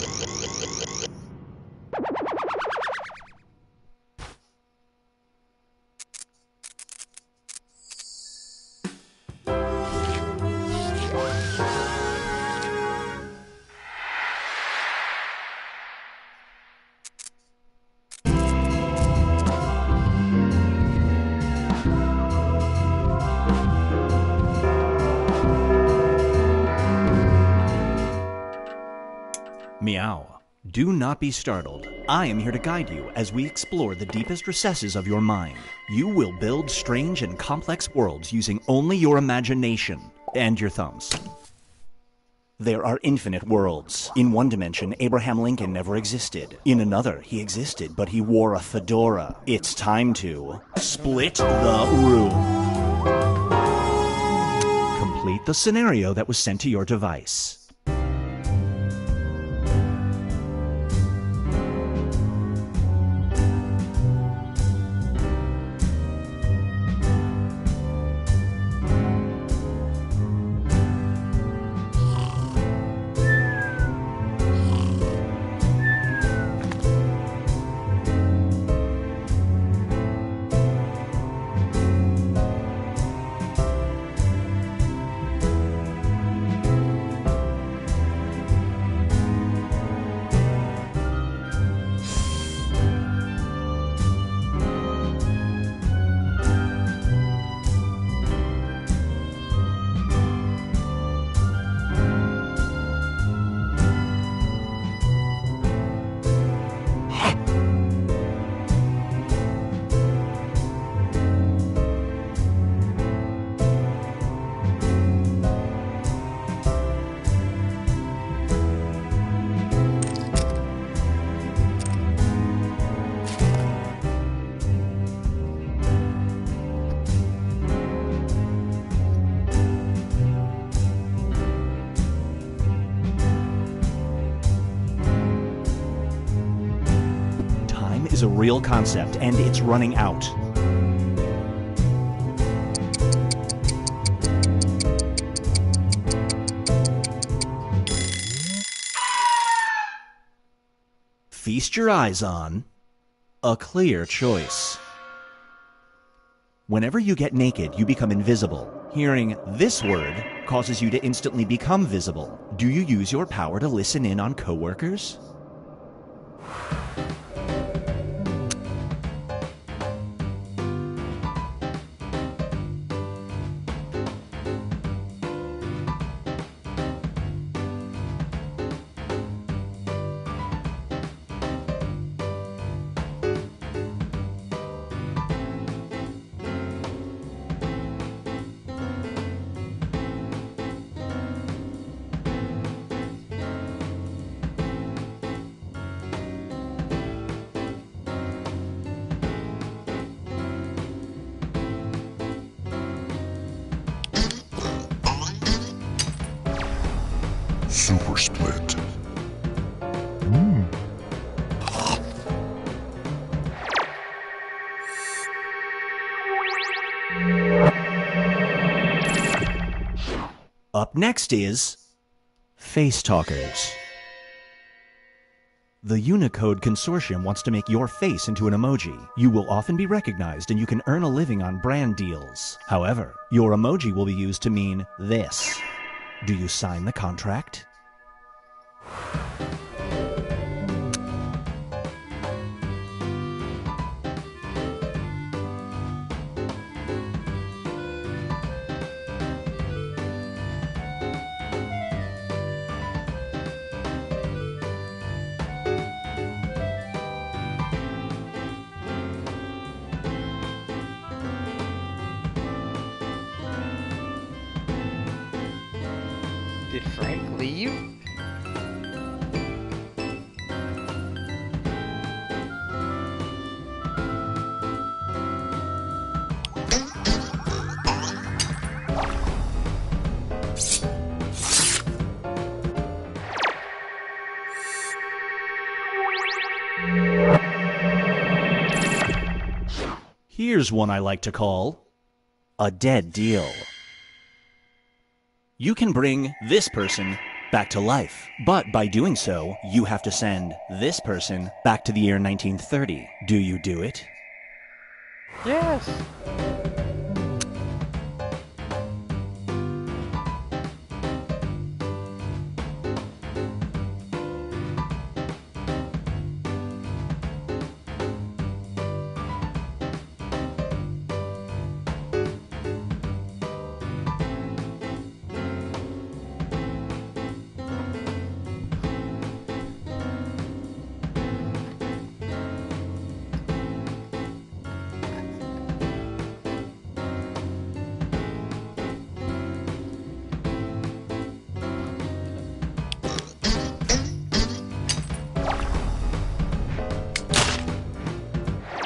Meow. Do not be startled. I am here to guide you as we explore the deepest recesses of your mind. You will build strange and complex worlds using only your imagination and your thumbs. There are infinite worlds. In one dimension, Abraham Lincoln never existed. In another, he existed, but he wore a fedora. It's time to split the room. Complete the scenario that was sent to your device. Is a real concept, and it's running out. Feast your eyes on a clear choice. Whenever you get naked, you become invisible. Hearing this word causes you to instantly become visible. Do you use your power to listen in on coworkers? Super Split. Up next is Face Talkers. The Unicode Consortium wants to make your face into an emoji. You will often be recognized and you can earn a living on brand deals. However, your emoji will be used to mean this. Do you sign the contract? Did Frank leave? Here's one I like to call a dead deal. You can bring this person back to life. But by doing so, you have to send this person back to the year 1930. Do you do it? Yes.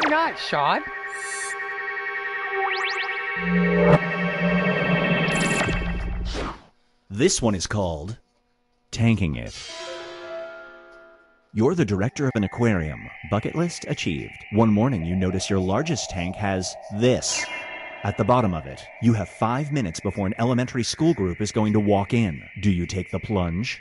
Not shot. This one is called Tanking It. You're the director of an aquarium. Bucket list achieved. One morning you notice your largest tank has this at the bottom of it. You have 5 minutes before an elementary school group is going to walk in. Do you take the plunge?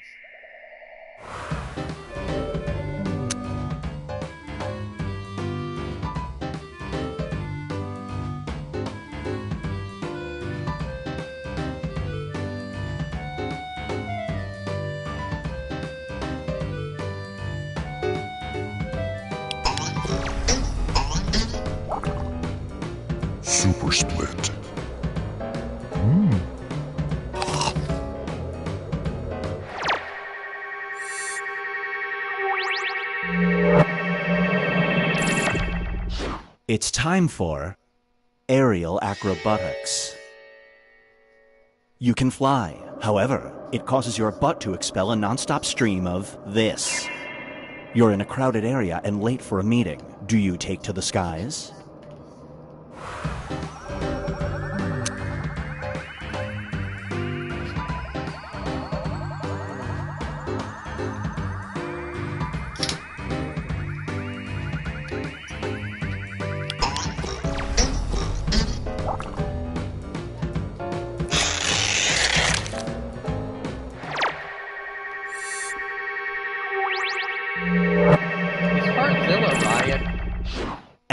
Super Split. It's time for aerial acrobatics. You can fly. However, it causes your butt to expel a nonstop stream of this. You're in a crowded area and late for a meeting. Do you take to the skies?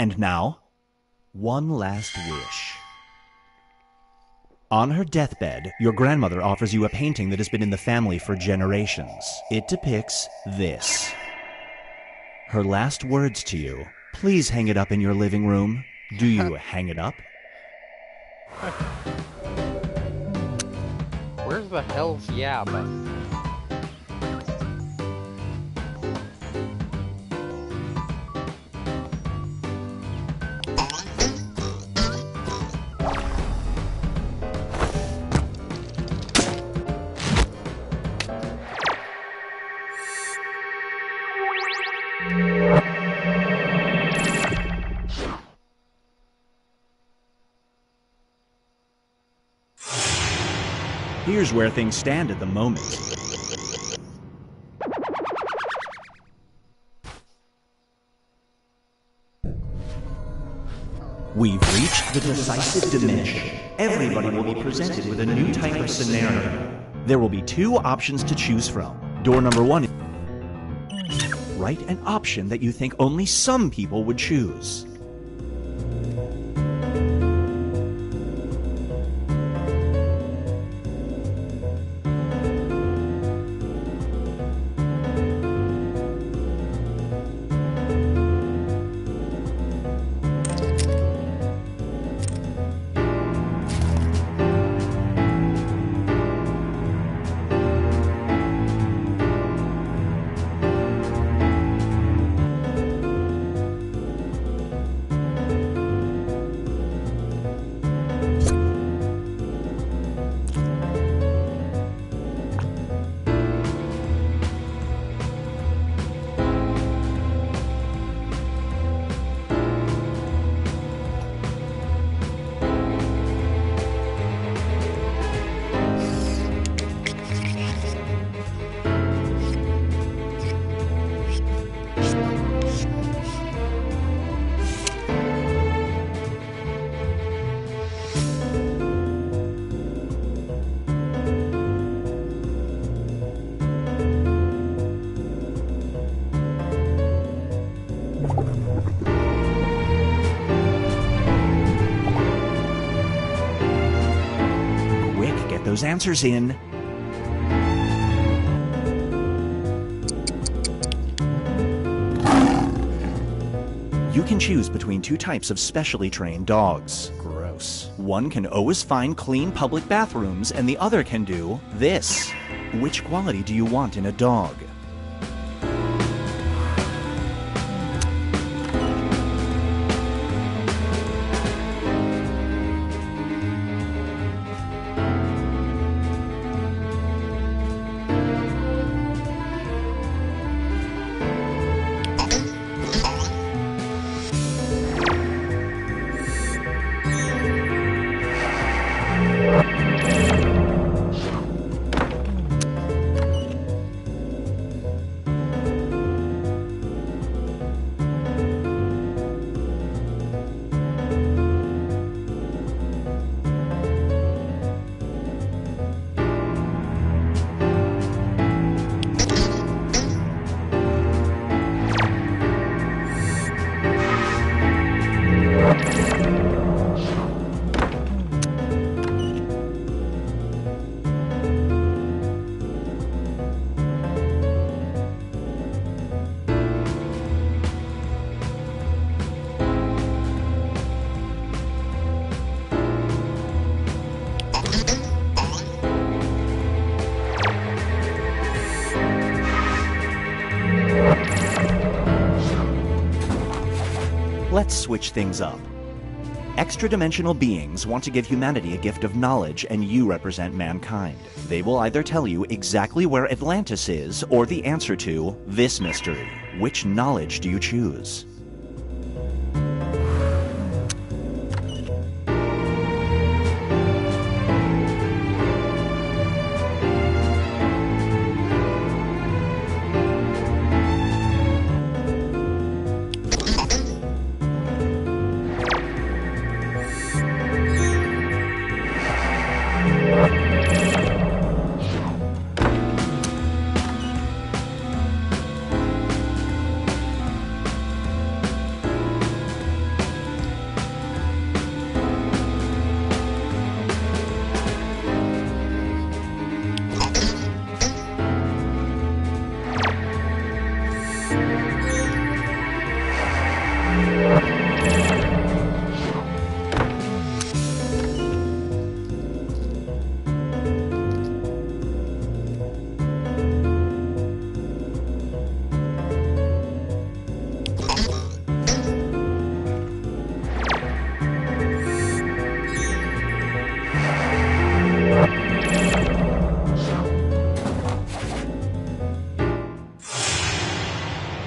And now, one last wish. On her deathbed, your grandmother offers you a painting that has been in the family for generations. It depicts this. Her last words to you: please hang it up in your living room. Do you hang it up? Where's the hell's yeah button? Here's where things stand at the moment. We've reached the decisive dimension. Everybody will be presented with a new type of scenario. There will be 2 options to choose from. Door number 1 is write an option that you think only some people would choose. those answers in. You can choose between two types of specially trained dogs. Gross. One can always find clean public bathrooms, and the other can do this. Which quality do you want in a dog? Let's switch things up. Extra-dimensional beings want to give humanity a gift of knowledge, and you represent mankind. They will either tell you exactly where Atlantis is, or the answer to this mystery. Which knowledge do you choose?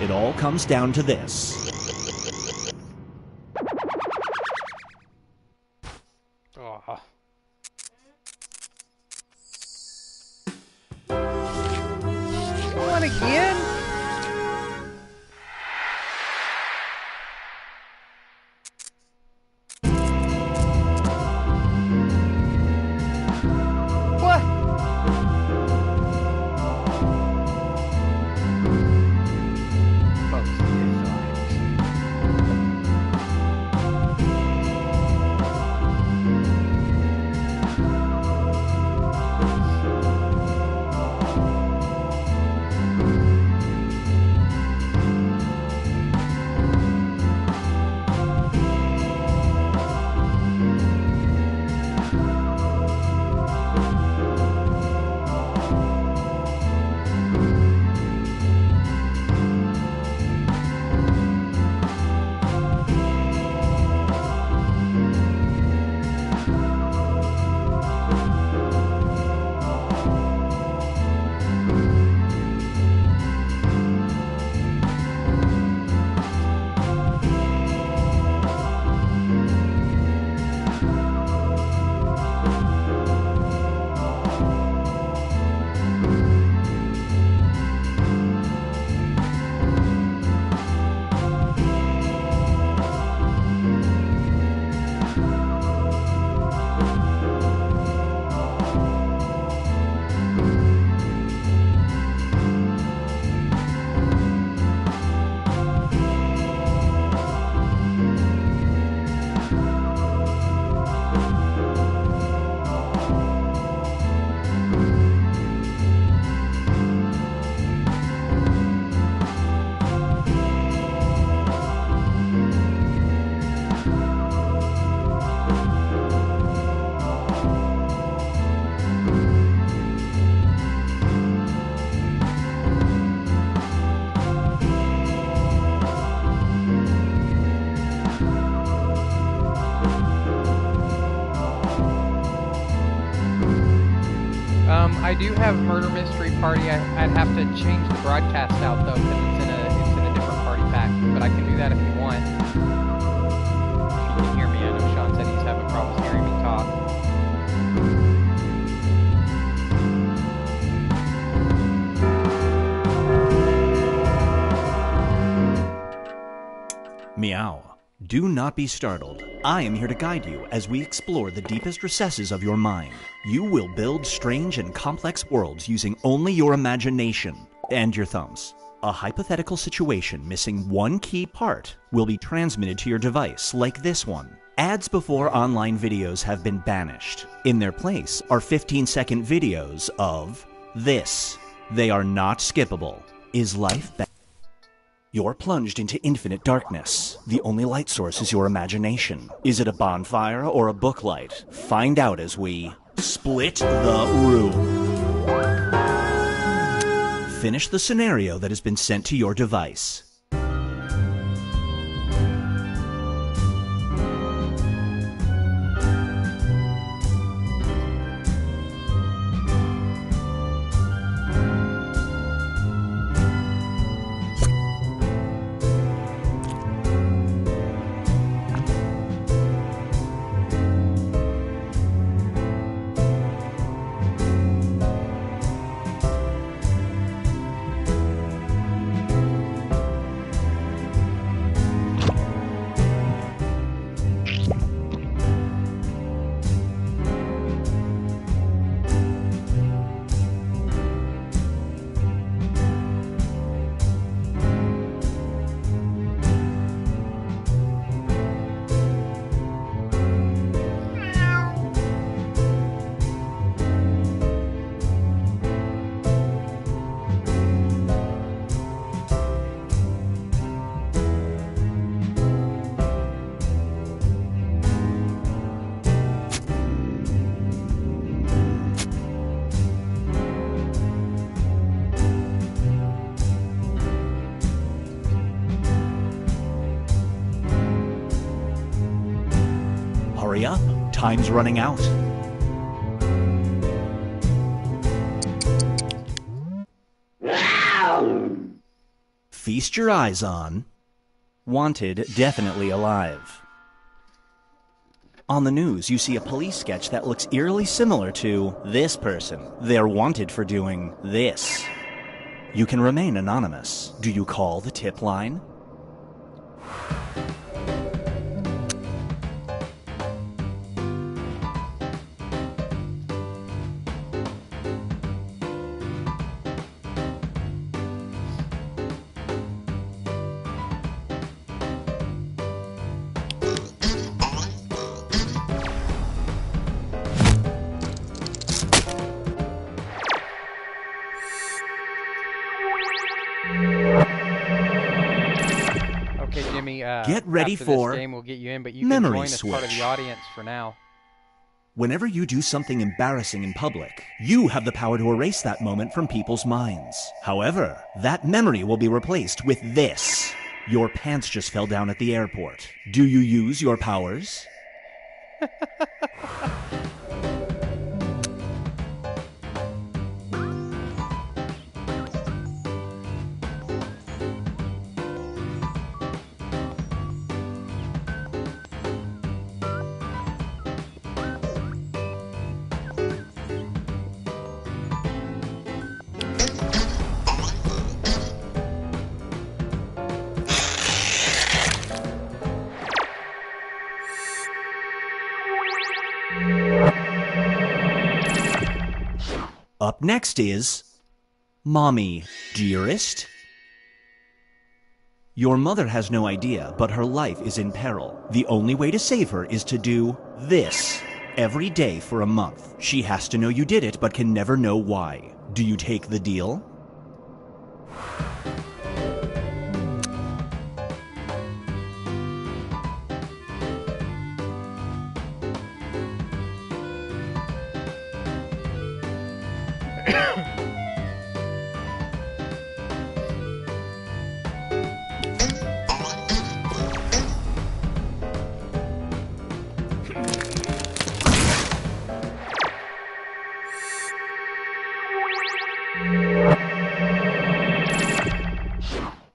It all comes down to this. What again? What? do have Murder Mystery Party. I'd have to change the broadcast out though, because it's in a different party pack. But I can do that if you want. You can hear me. I know Sean said he's having problems hearing me talk. Meow. Do not be startled. I am here to guide you as we explore the deepest recesses of your mind. You will build strange and complex worlds using only your imagination and your thumbs. A hypothetical situation missing one key part will be transmitted to your device, like this one. Ads before online videos have been banished. In their place are 15-second videos of this. They are not skippable. Is life better? You're plunged into infinite darkness. The only light source is your imagination. Is it a bonfire or a book light? Find out as we split the room. Finish the scenario that has been sent to your device. Hurry up, time's running out. Feast your eyes on Wanted, Definitely Alive. On the news, you see a police sketch that looks eerily similar to this person. They're wanted for doing this. You can remain anonymous. Do you call the tip line? Okay, Jimmy. Get ready after for this game, we'll get you in, but you can memory join as part of switch. the audience for now. Whenever you do something embarrassing in public, you have the power to erase that moment from people's minds. However, that memory will be replaced with this. Your pants just fell down at the airport. Do you use your powers? Up next is Mommy, Dearest. Your mother has no idea, but her life is in peril. The only way to save her is to do this every day for a month. She has to know you did it, but can never know why. Do you take the deal?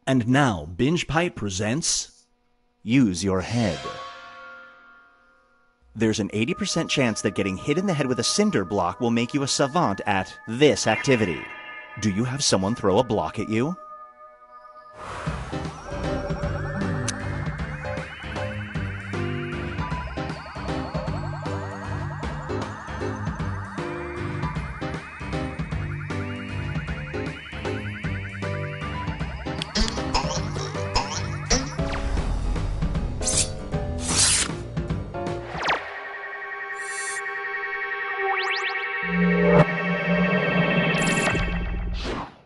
And now, Binge Pipe presents Use Your Head. There's an 80% chance that getting hit in the head with a cinder block will make you a savant at this activity. Do you have someone throw a block at you?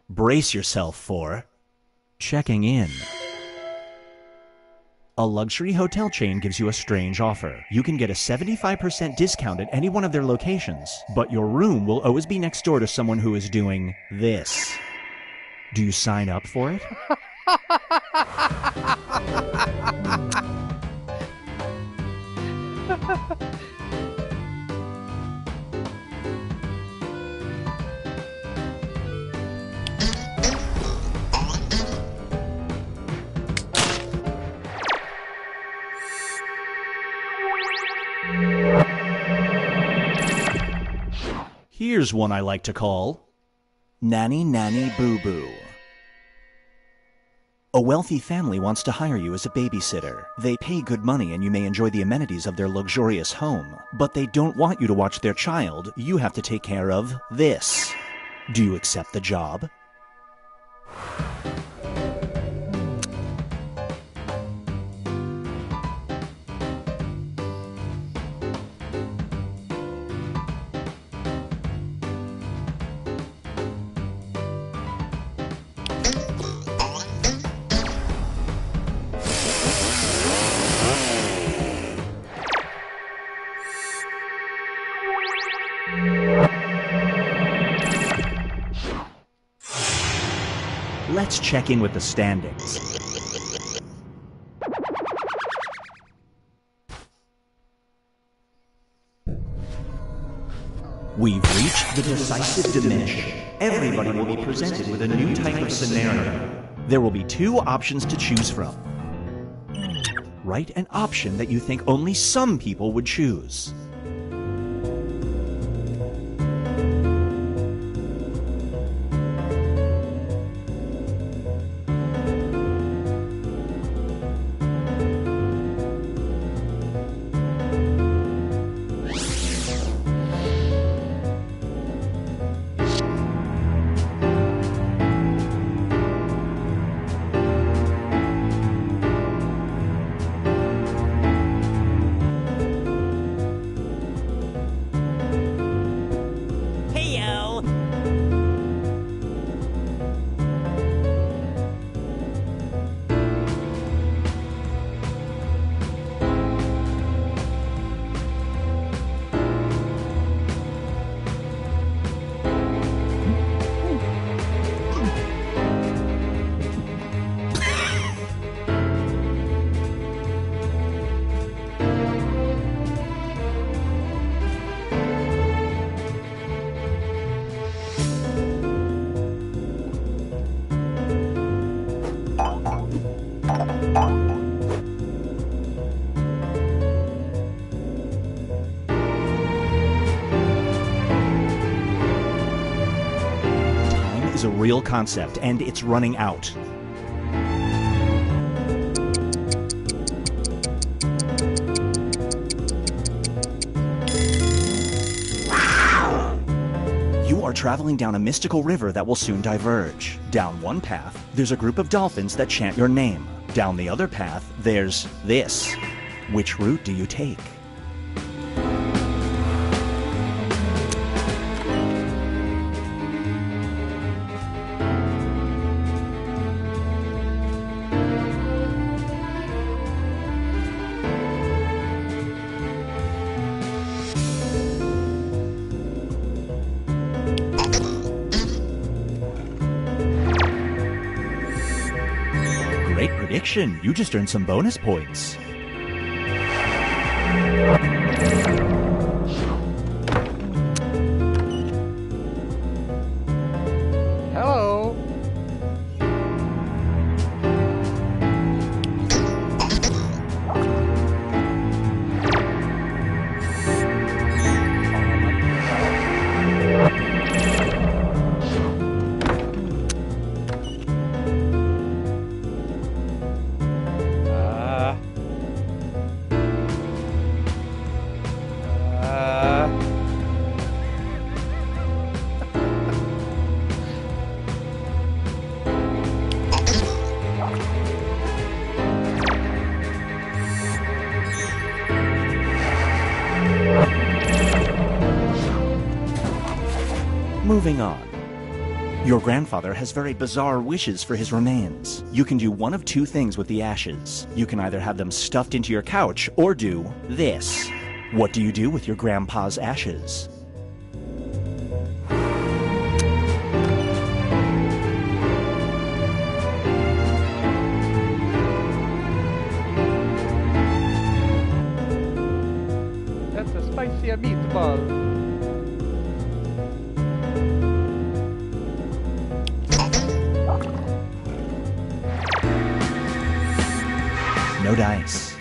Brace yourself for checking in. A luxury hotel chain gives you a strange offer. You can get a 75% discount at any one of their locations, but your room will always be next door to someone who is doing this. Do you sign up for it? Here's one I like to call Nanny Nanny Boo Boo. A wealthy family wants to hire you as a babysitter. They pay good money and you may enjoy the amenities of their luxurious home, but they don't want you to watch their child. You have to take care of this. Do you accept the job? Let's check in with the standings. We've reached the decisive dimension. Everybody will be presented with a new type of scenario. There will be two options to choose from. Write an option that you think only some people would choose. Is a real concept, and it's running out. You are traveling down a mystical river that will soon diverge. Down one path, there's a group of dolphins that chant your name. Down the other path, there's this. Which route do you take? Great prediction. You just earned some bonus points. Hello, Moving on. Your grandfather has very bizarre wishes for his remains. You can do one of two things with the ashes. You can either have them stuffed into your couch or do this. What do you do with your grandpa's ashes? That's a spicy meatball. No dice.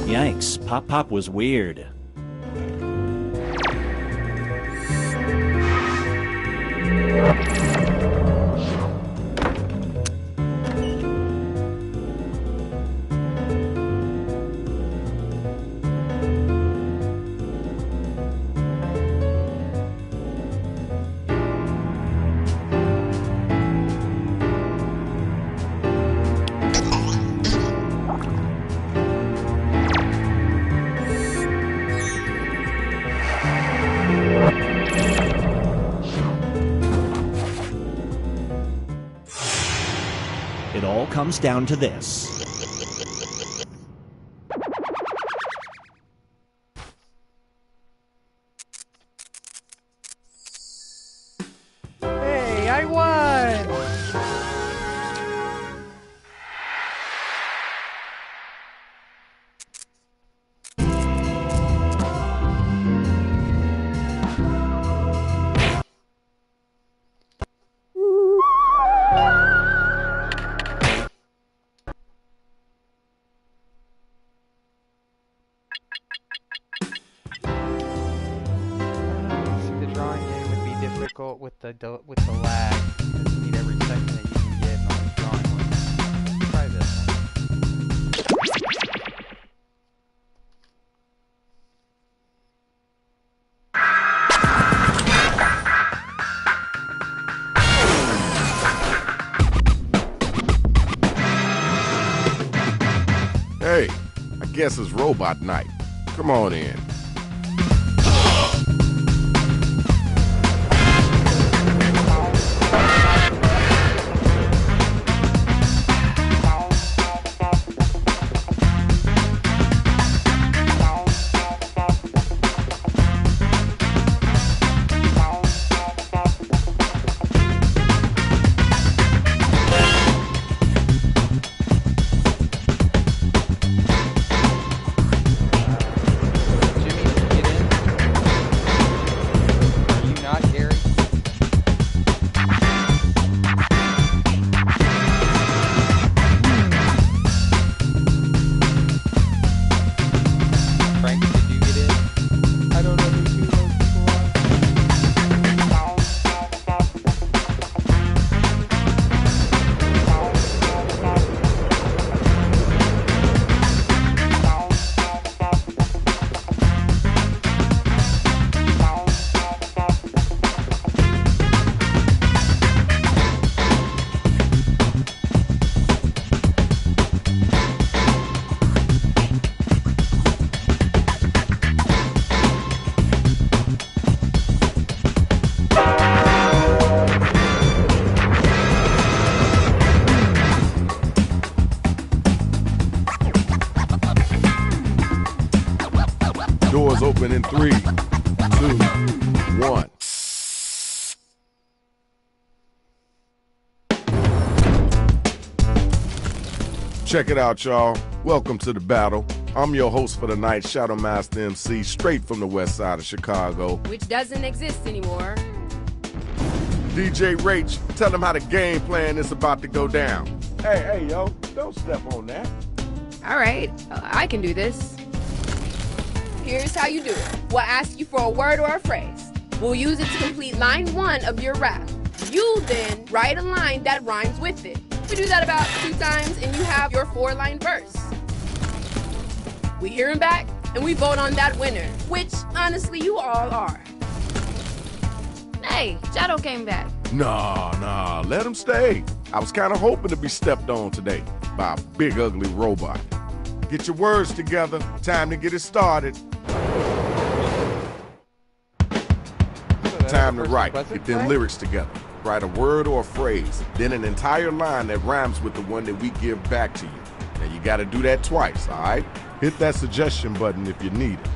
Yikes, Pop was weird. It all comes down to this. Hey, I won! With the lag. You just need every second that you can get on these drawing ones. Try this one. Hey, I guess it's robot night. Come on in. Doors open in 3, 2, 1. Check it out, y'all. Welcome to the battle. I'm your host for the night, Shadow Master MC, straight from the west side of Chicago. Which doesn't exist anymore. DJ Rach, tell them how the game plan is about to go down. Hey, yo, don't step on that. All right, I can do this. Here's how you do it. We'll ask you for a word or a phrase. We'll use it to complete line 1 of your rap. You then write a line that rhymes with it. We do that about 2 times and you have your 4-line verse. We hear him back, and we vote on that winner, which, honestly, you all are. Hey, Shadow came back. Nah, let him stay. I was kind of hoping to be stepped on today by a big ugly robot. Get your words together. Time to get it started. Time to write. Get them lyrics together. Write a word or a phrase, then an entire line that rhymes with the one that we give back to you. Now you gotta do that twice, all right? Hit that suggestion button if you need it.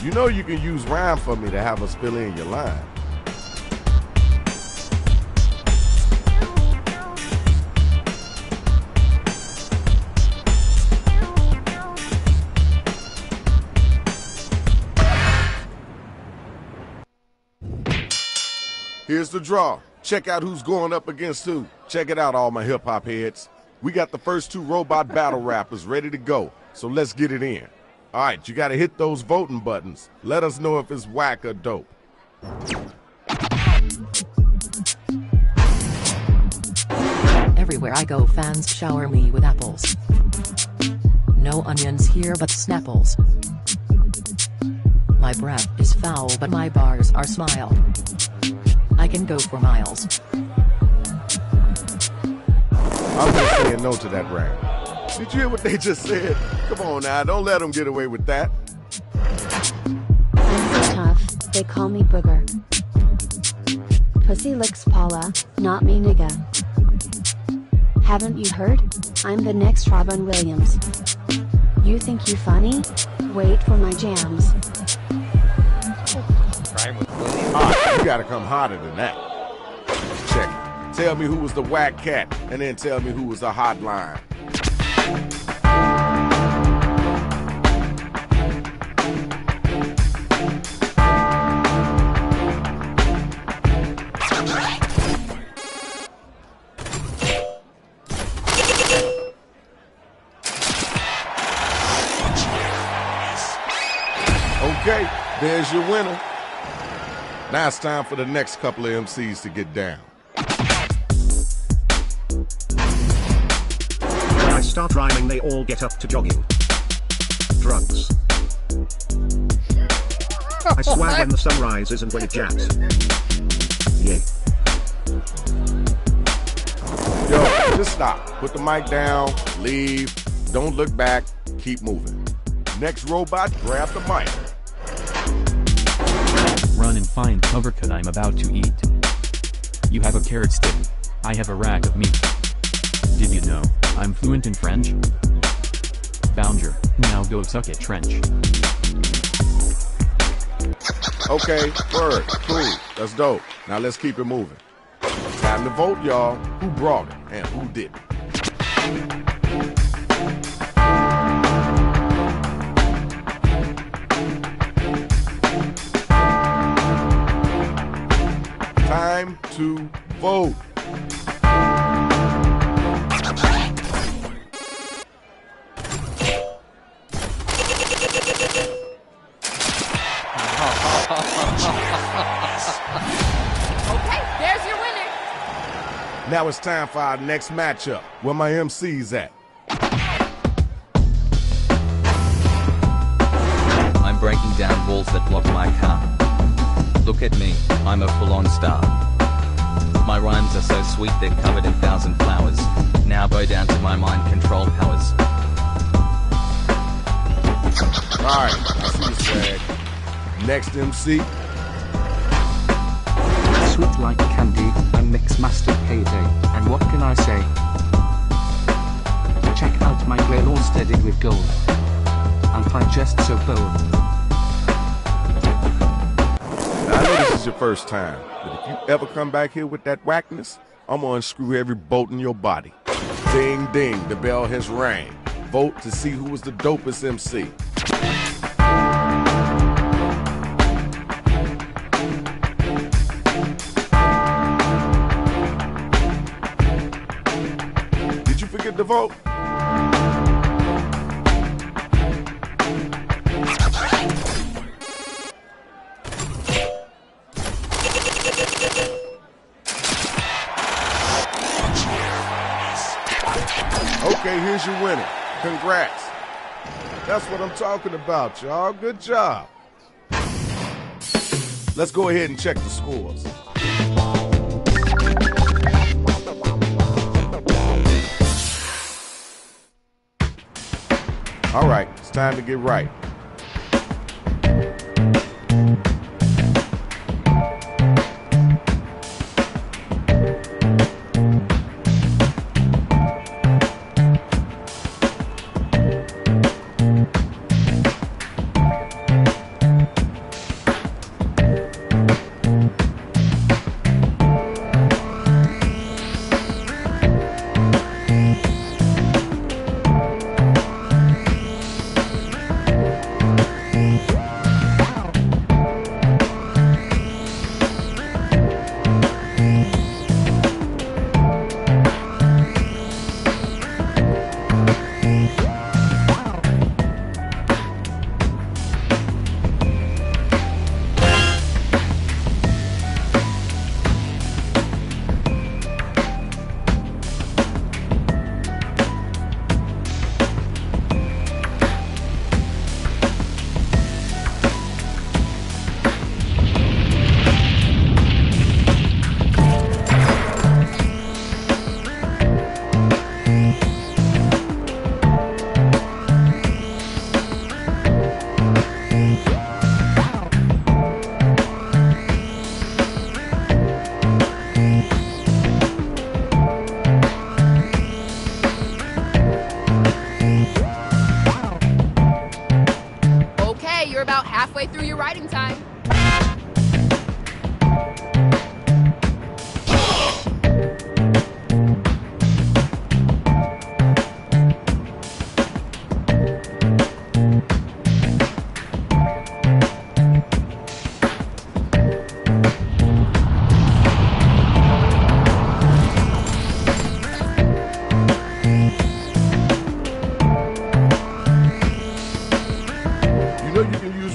You know you can use rhyme for me to have us fill in your line. Here's the draw. Check out who's going up against who. Check it out, all my hip-hop heads. We got the first two robot battle rappers ready to go, so let's get it in. All right, you gotta hit those voting buttons. Let us know if it's whack or dope. Everywhere I go, fans shower me with apples. No onions here but snapples. My breath is foul but my bars are smile. I can go for miles. I'm just saying no to that rhyme. Did you hear what they just said? Come on now, don't let them get away with that. I'm so tough, they call me Booger. Pussy licks Paula, not me nigga. Haven't you heard? I'm the next Robin Williams. You think you funny? Wait for my jams. You gotta come hotter than that. Check it. Tell me who was the whack cat, and then tell me who was the hot line. Okay, there's your winner. Now it's time for the next couple of MCs to get down. When I start rhyming, they all get up to jogging. Drugs. I swag when the sun rises and when it jabs. Yeah. Yo, just stop. Put the mic down, leave, don't look back, keep moving. Next robot, grab the mic. Run and find cover 'cause I'm about to eat. You have a carrot stick. I have a rack of meat. Did you know I'm fluent in French? Bounger, now go suck it, Trench. Okay, word, cool, that's dope. Now let's keep it moving. Time to vote, y'all. Who brought it and who didn't? Time to vote. Okay, there's your winner. Now it's time for our next matchup. Where my MC's at? I'm breaking down walls that block my car. Look at me, I'm a full-on star. My rhymes are so sweet they're covered in 1,000 flowers. Now bow down to my mind control powers. Alright, I see the swag. Next MC. Sweet like candy, I'm mix master payday, and what can I say? Check out my playlist studded with gold. Aren't I just so bold? Now, I know this is your first time, but if you ever come back here with that whackness, I'm gonna unscrew every bolt in your body. Ding ding, the bell has rang. Vote to see who was the dopest MC. Did you forget to vote? Okay, here's your winner. Congrats. That's what I'm talking about, y'all. Good job. Let's go ahead and check the scores. All right, it's time to get right. You're about halfway through your writing time.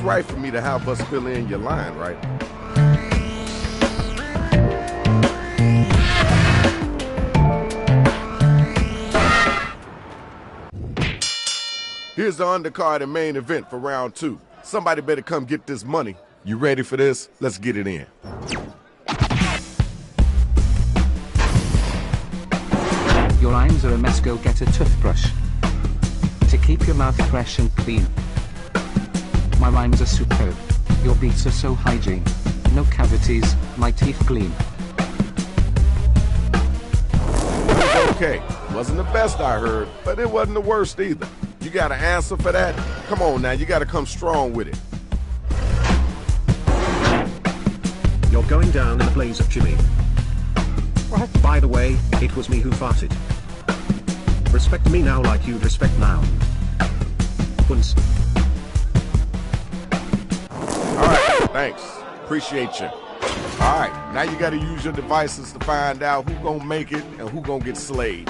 Right for me to have us fill in your line, right? Here's the undercard and main event for round 2. Somebody better come get this money. You ready for this? Let's get it in. Your rhymes are a mess, go get a toothbrush to keep your mouth fresh and clean. My rhymes are superb. Your beats are so hygiene. No cavities, my teeth gleam. It was okay. Wasn't the best I heard, but it wasn't the worst either. You got an answer for that? Come on now, you gotta come strong with it. You're going down in a blaze of chili. What? By the way, it was me who farted. Respect me now like you'd respect now. Once. Alright, thanks. Appreciate you. Alright, now you gotta use your devices to find out who gonna make it and who gonna get slayed.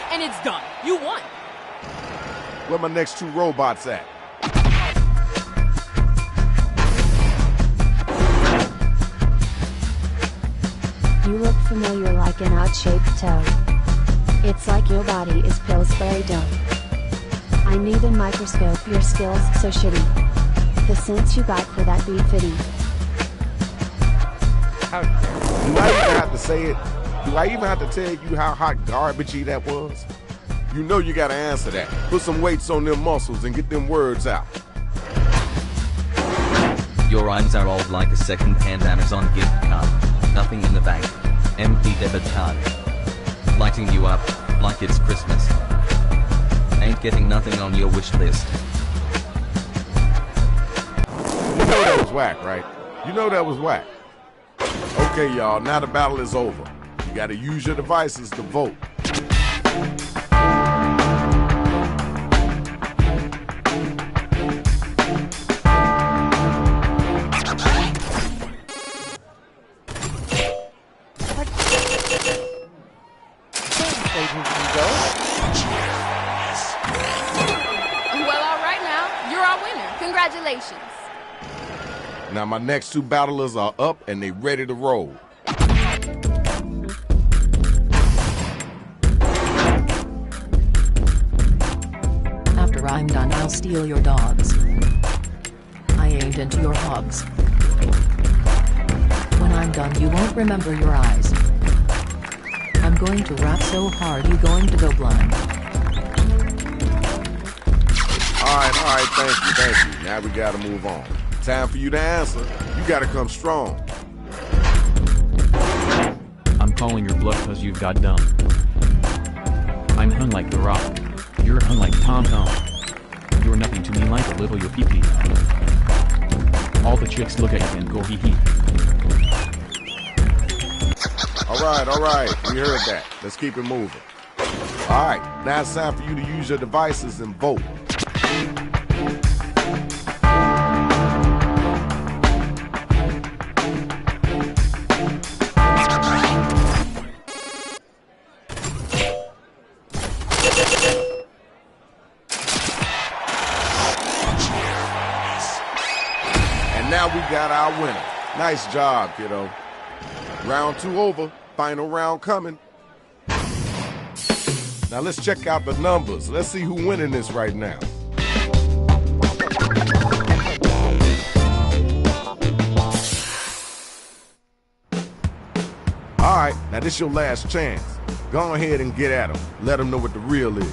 And it's done. You won. Where my next 2 robots at? You look familiar like an odd-shaped toe. It's like your body is Pillsbury dough. I need a microscope, your skills so shitty. The sense you got for that be fitting. Do I even have to say it? Do I even have to tell you how hot garbagey that was? You know you gotta answer that. Put some weights on them muscles and get them words out. Your rhymes are old like a second-hand Amazon gift card. Nothing in the bank. Empty debit card. Lighting you up like it's Christmas. Ain't getting nothing on your wish list. You know that was whack, right? You know that was whack. Okay, y'all, now the battle is over. You gotta use your devices to vote. Well, all right now. You're our winner. Congratulations. Now my next 2 battlers are up and they ready to roll. After I'm done, I'll steal your dogs. I ain't into your hogs. When I'm done, you won't remember your eyes. I'm going to rap so hard you're going to go blind. Alright, thank you. Now we gotta move on. Time for you to answer. You gotta come strong. I'm calling your bluff because you've got dumb. I'm hung like The Rock. You're hung like Tom Tom. You're nothing to me like a little your pee-pee. All the chicks look at you and go hee hee. Alright, we heard that. Let's keep it moving. Alright, now it's time for you to use your devices and vote. And now we got our winner. Nice job, kiddo. Round 2 over. Final round coming. Now let's check out the numbers. Let's see who's winning this right now. All right, now this your last chance. Go ahead and get at them. Let them know what the real is.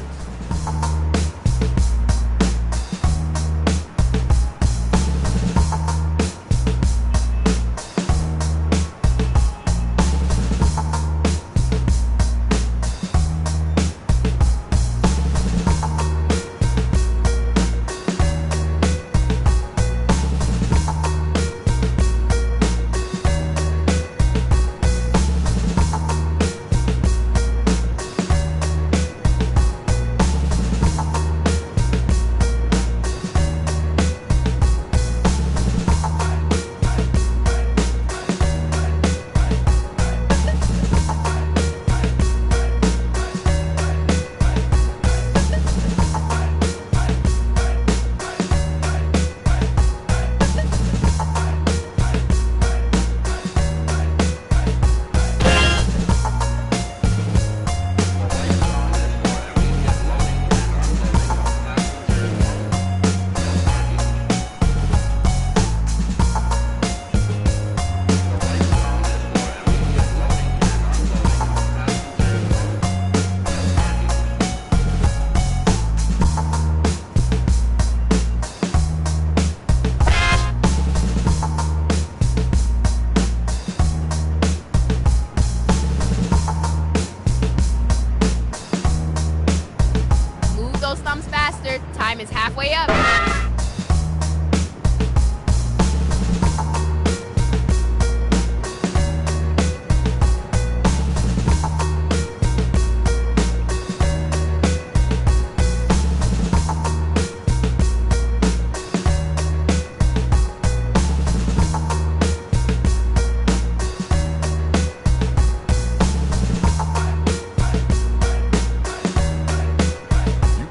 those thumbs faster. Time is halfway up.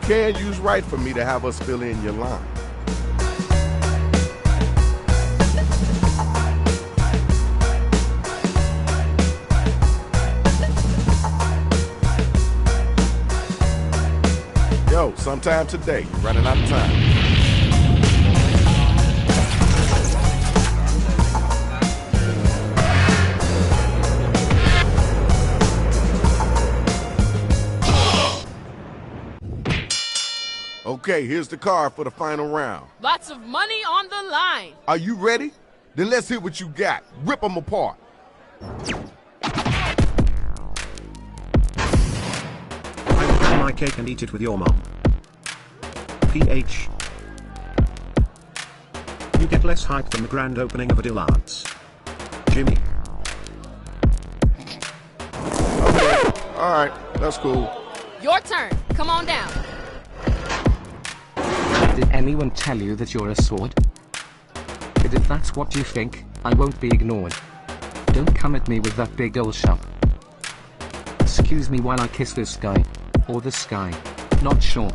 Can't use right for me to have us fill in your line. Yo, sometime today, you're running out of time. Okay, here's the card for the final round. Lots of money on the line. Are you ready? Then let's hear what you got. Rip them apart. I will have my cake and eat it with your mom. PH. You get less hype than the grand opening of a Dillard's. Jimmy. Okay, alright, that's cool. Your turn. Come on down. Did anyone tell you that you're a sword? But if that's what you think, I won't be ignored. Don't come at me with that big ol' shove. Excuse me while I kiss this guy. Or the sky. Not sure.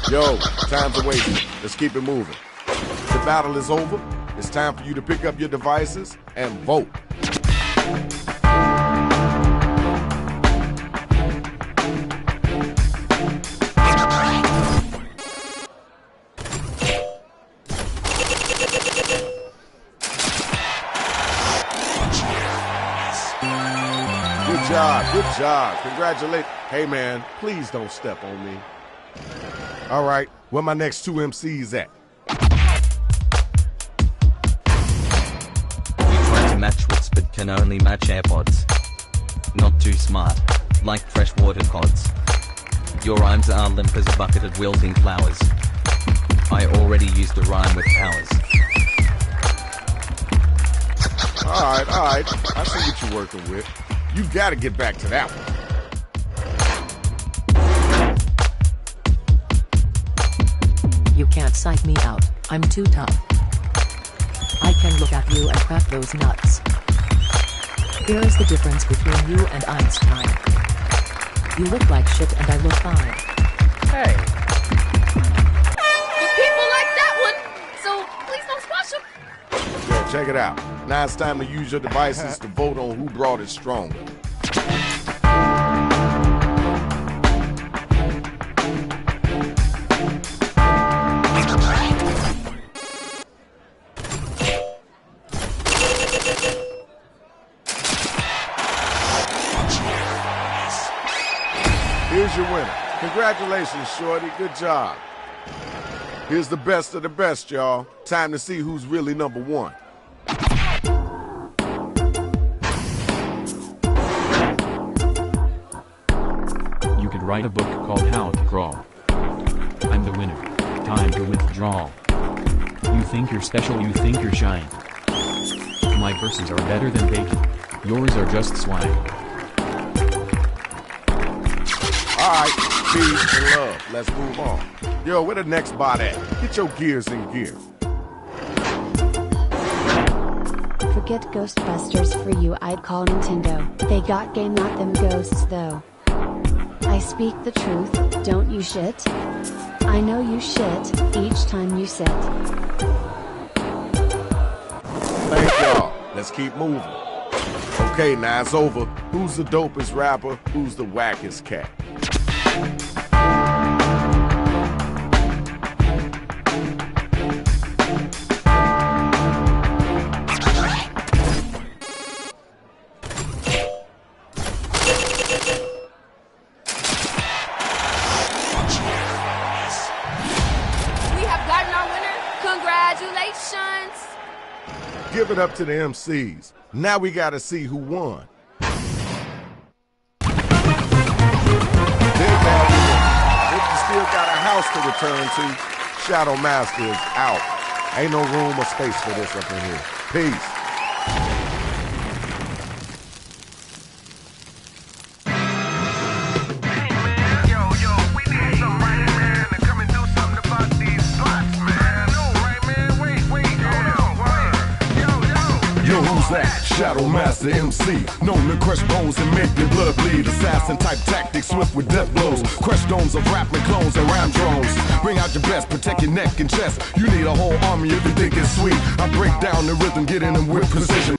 Yo, time's wasting. Let's keep it moving. The battle is over. It's time for you to pick up your devices and vote. Good job. Congratulations. Hey, man, please don't step on me. All right, where my next two MCs at? You try to match wits but can only match AirPods. Not too smart, like freshwater cods. Your rhymes are limp as a bucket of wilting flowers. I already used a rhyme with powers. All right. I see what you're working with. You gotta get back to that one. You can't psych me out, I'm too tough. I can look at you and crack those nuts. Here is the difference between you and Einstein. You look like shit and I look fine. Hey. You people like that one, so please don't squash them. Yeah, check it out. Now it's time to use your devices to vote on who brought it stronger. Here's your winner. Congratulations, Shorty. Good job. Here's the best of the best, y'all. Time to see who's really number one. You could write a book called How to Crawl. I'm the winner. Time to withdraw. You think you're special, you think you're shine. My verses are better than bacon. Yours are just swine. Alright, peace and love. Let's move on. Yo, where the next bot at? Get your gears in gear. Forget Ghostbusters for you, I'd call Nintendo. They got game, not them ghosts though. I speak the truth, don't you shit? I know you shit, each time you sit. Thank y'all. Let's keep moving. Okay, now it's over. Who's the dopest rapper? Who's the wackest cat? Give it up to the MCs. Now we gotta see who won. There return to. Shadow Master is out. Ain't no room or space for this up in here. Peace. Shadow Master MC, known to crush bones and make your blood bleed. Assassin type tactics, swift with death blows. Crush domes of rapping clones and rhyme drones. Bring out your best, protect your neck and chest. You need a whole army if you think it's sweet. I break down the rhythm, get in them with precision.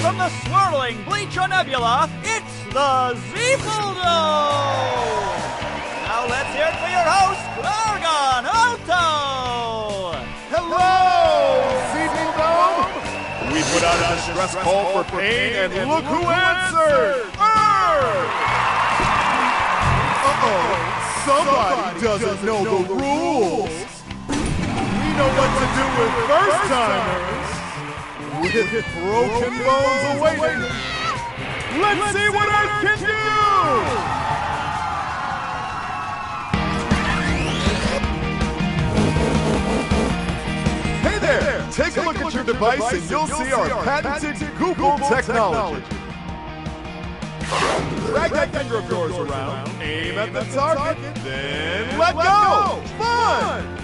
From the swirling Bleacher Nebula, it's the Zeefeldo! Now let's hear it for your host, Argon Otto! Hello, Zeefeldo! We put out a distress call for pain, and look who answered! Earth! Uh-oh, somebody doesn't know the rules! We know what to do with first-timers! With broken bones awaiting. Let's see what Earth can do! Hey there! Take a look at your device and you'll see our patented Google technology. Drag that finger of yours around, aim at the target, then let go! Fun!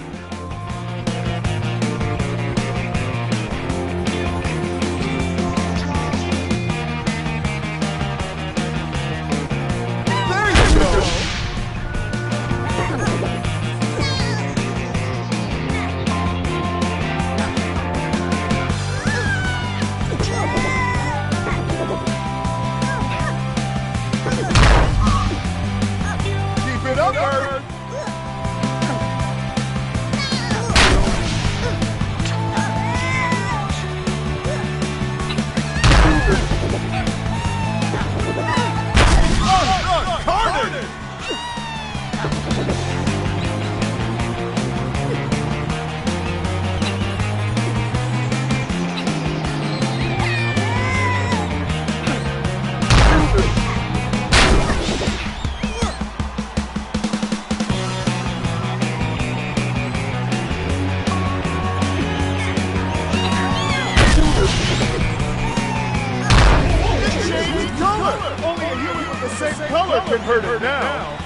Color can hurt it now.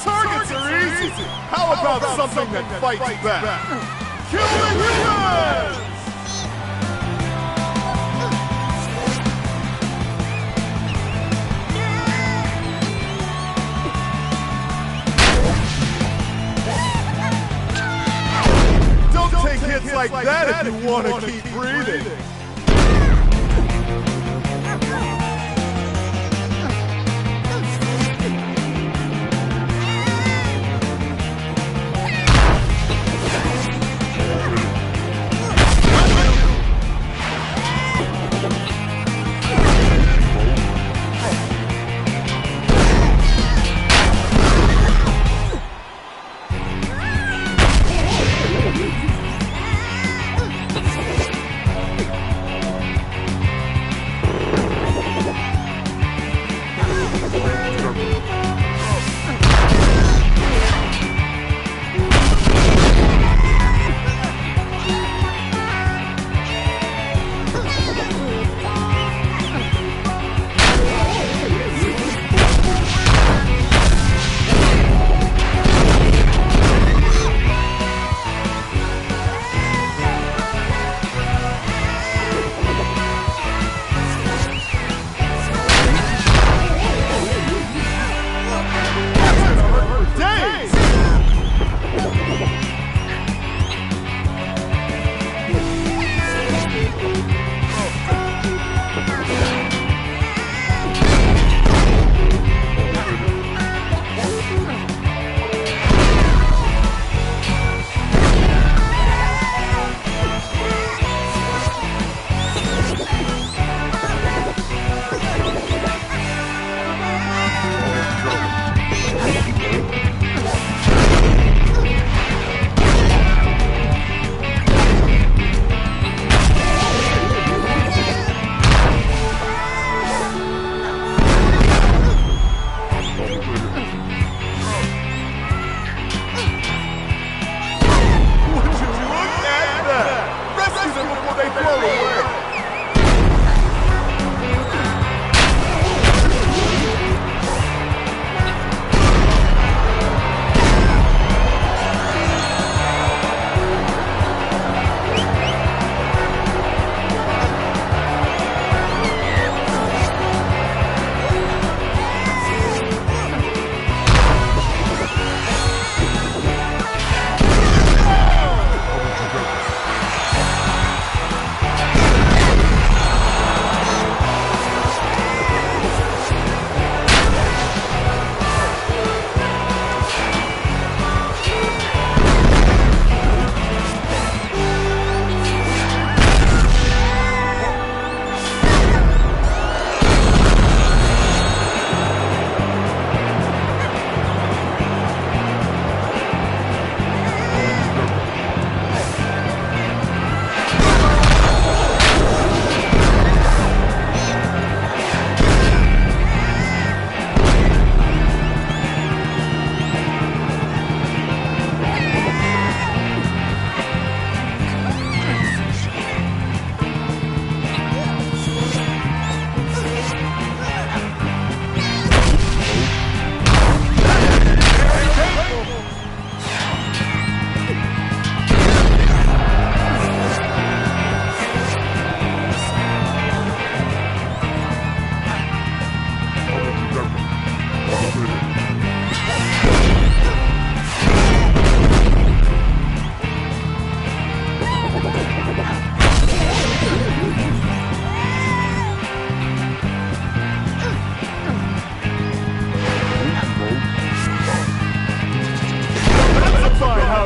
Targets are easy. How about something that fights back? Killing humans! Take hits like that if you want to keep breathing.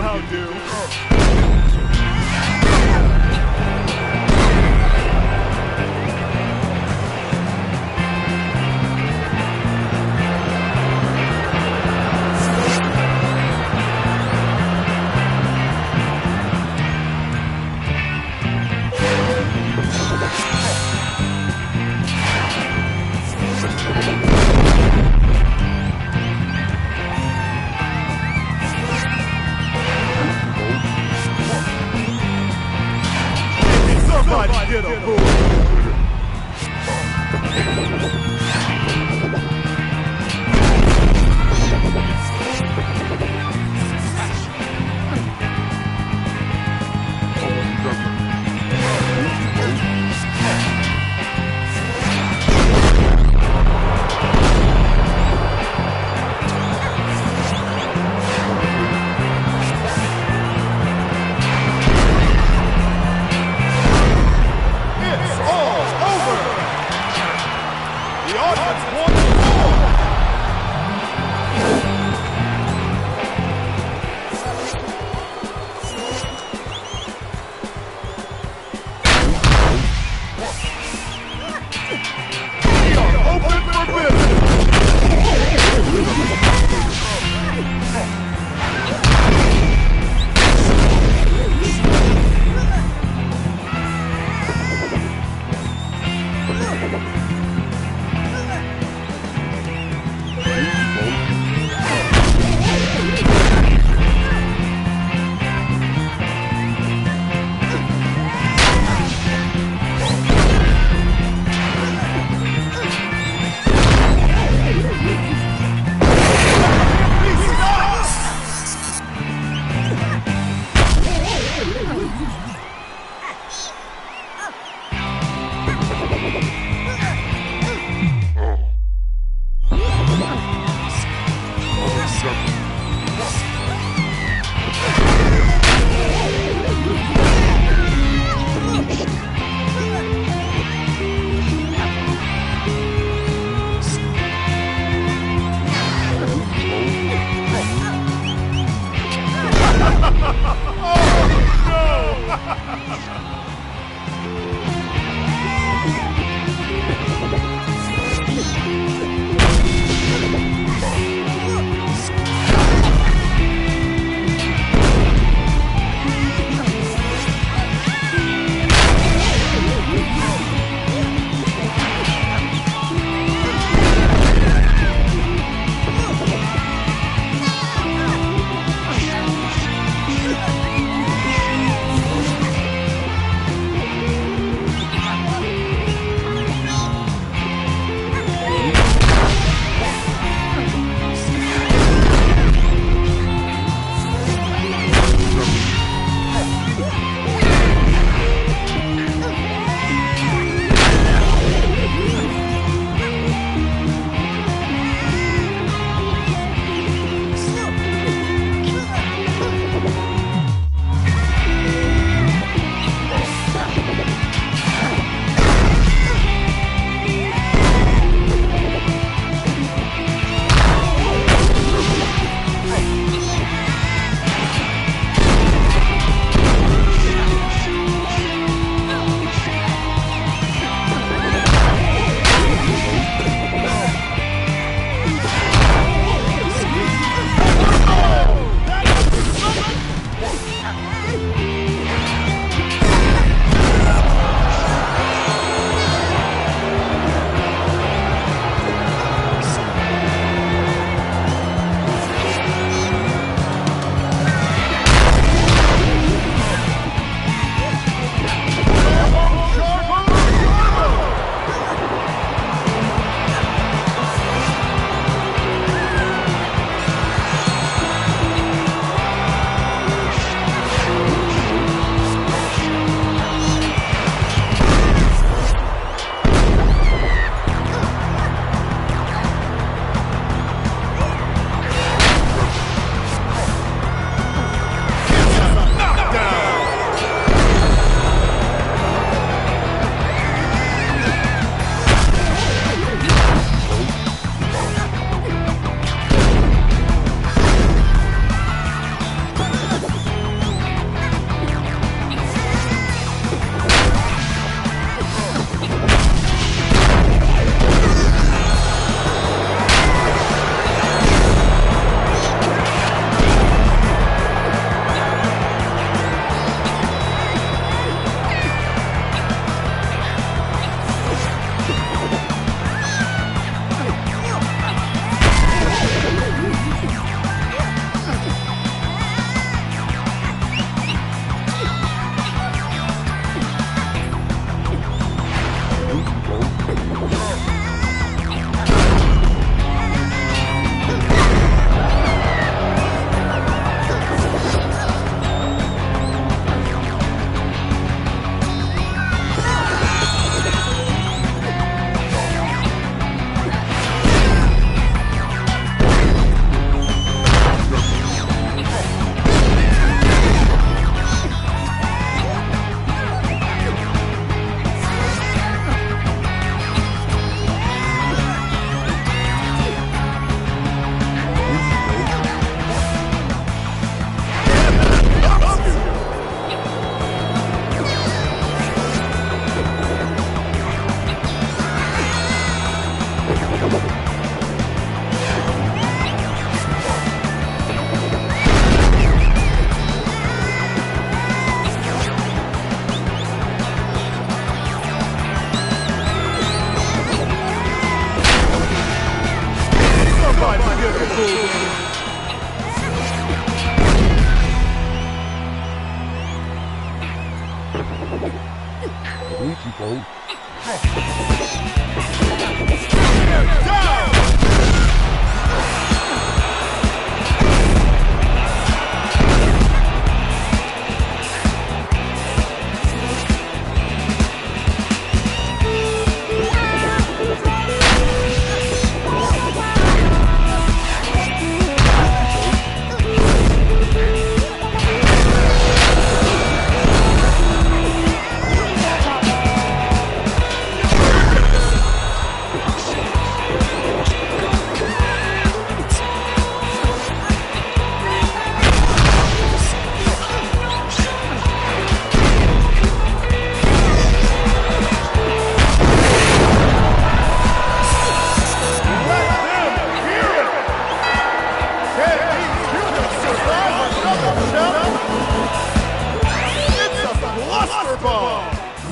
how you do. Somebody get a move.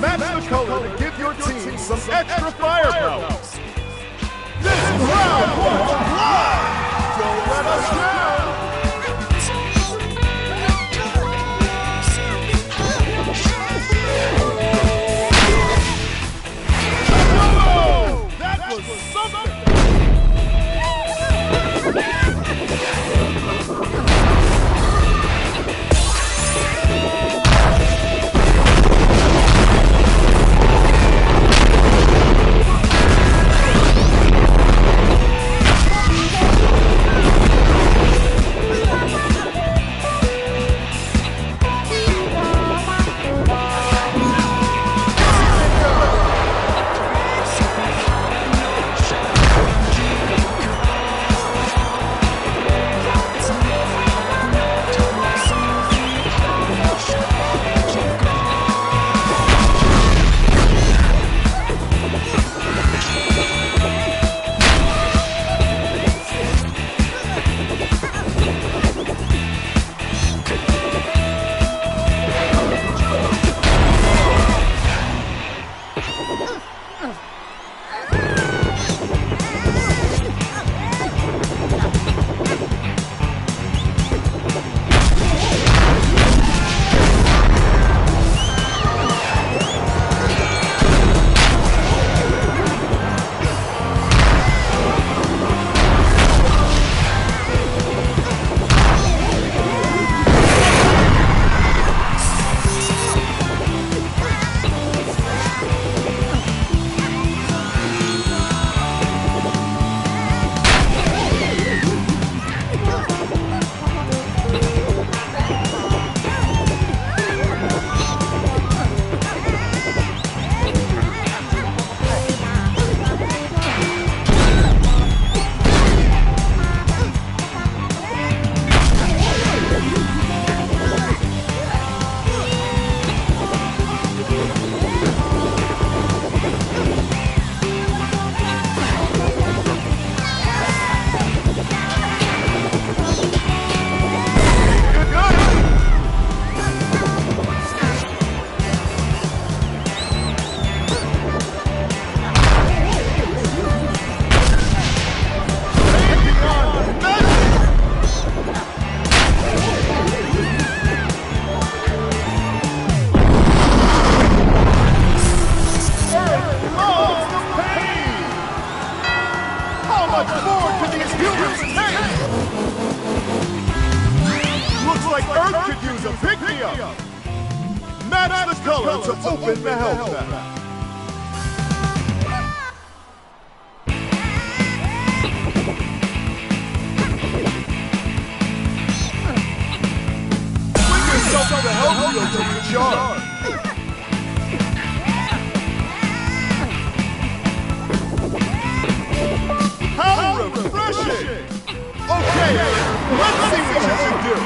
Match the color to give your team some extra firepower. This is round one of live. Don't let us down. Whoa! That was something. Match the color to open the health pack. Bring yourself to the health wheel to recharge. How refreshing! Okay, let's see what you can do.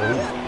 Oh.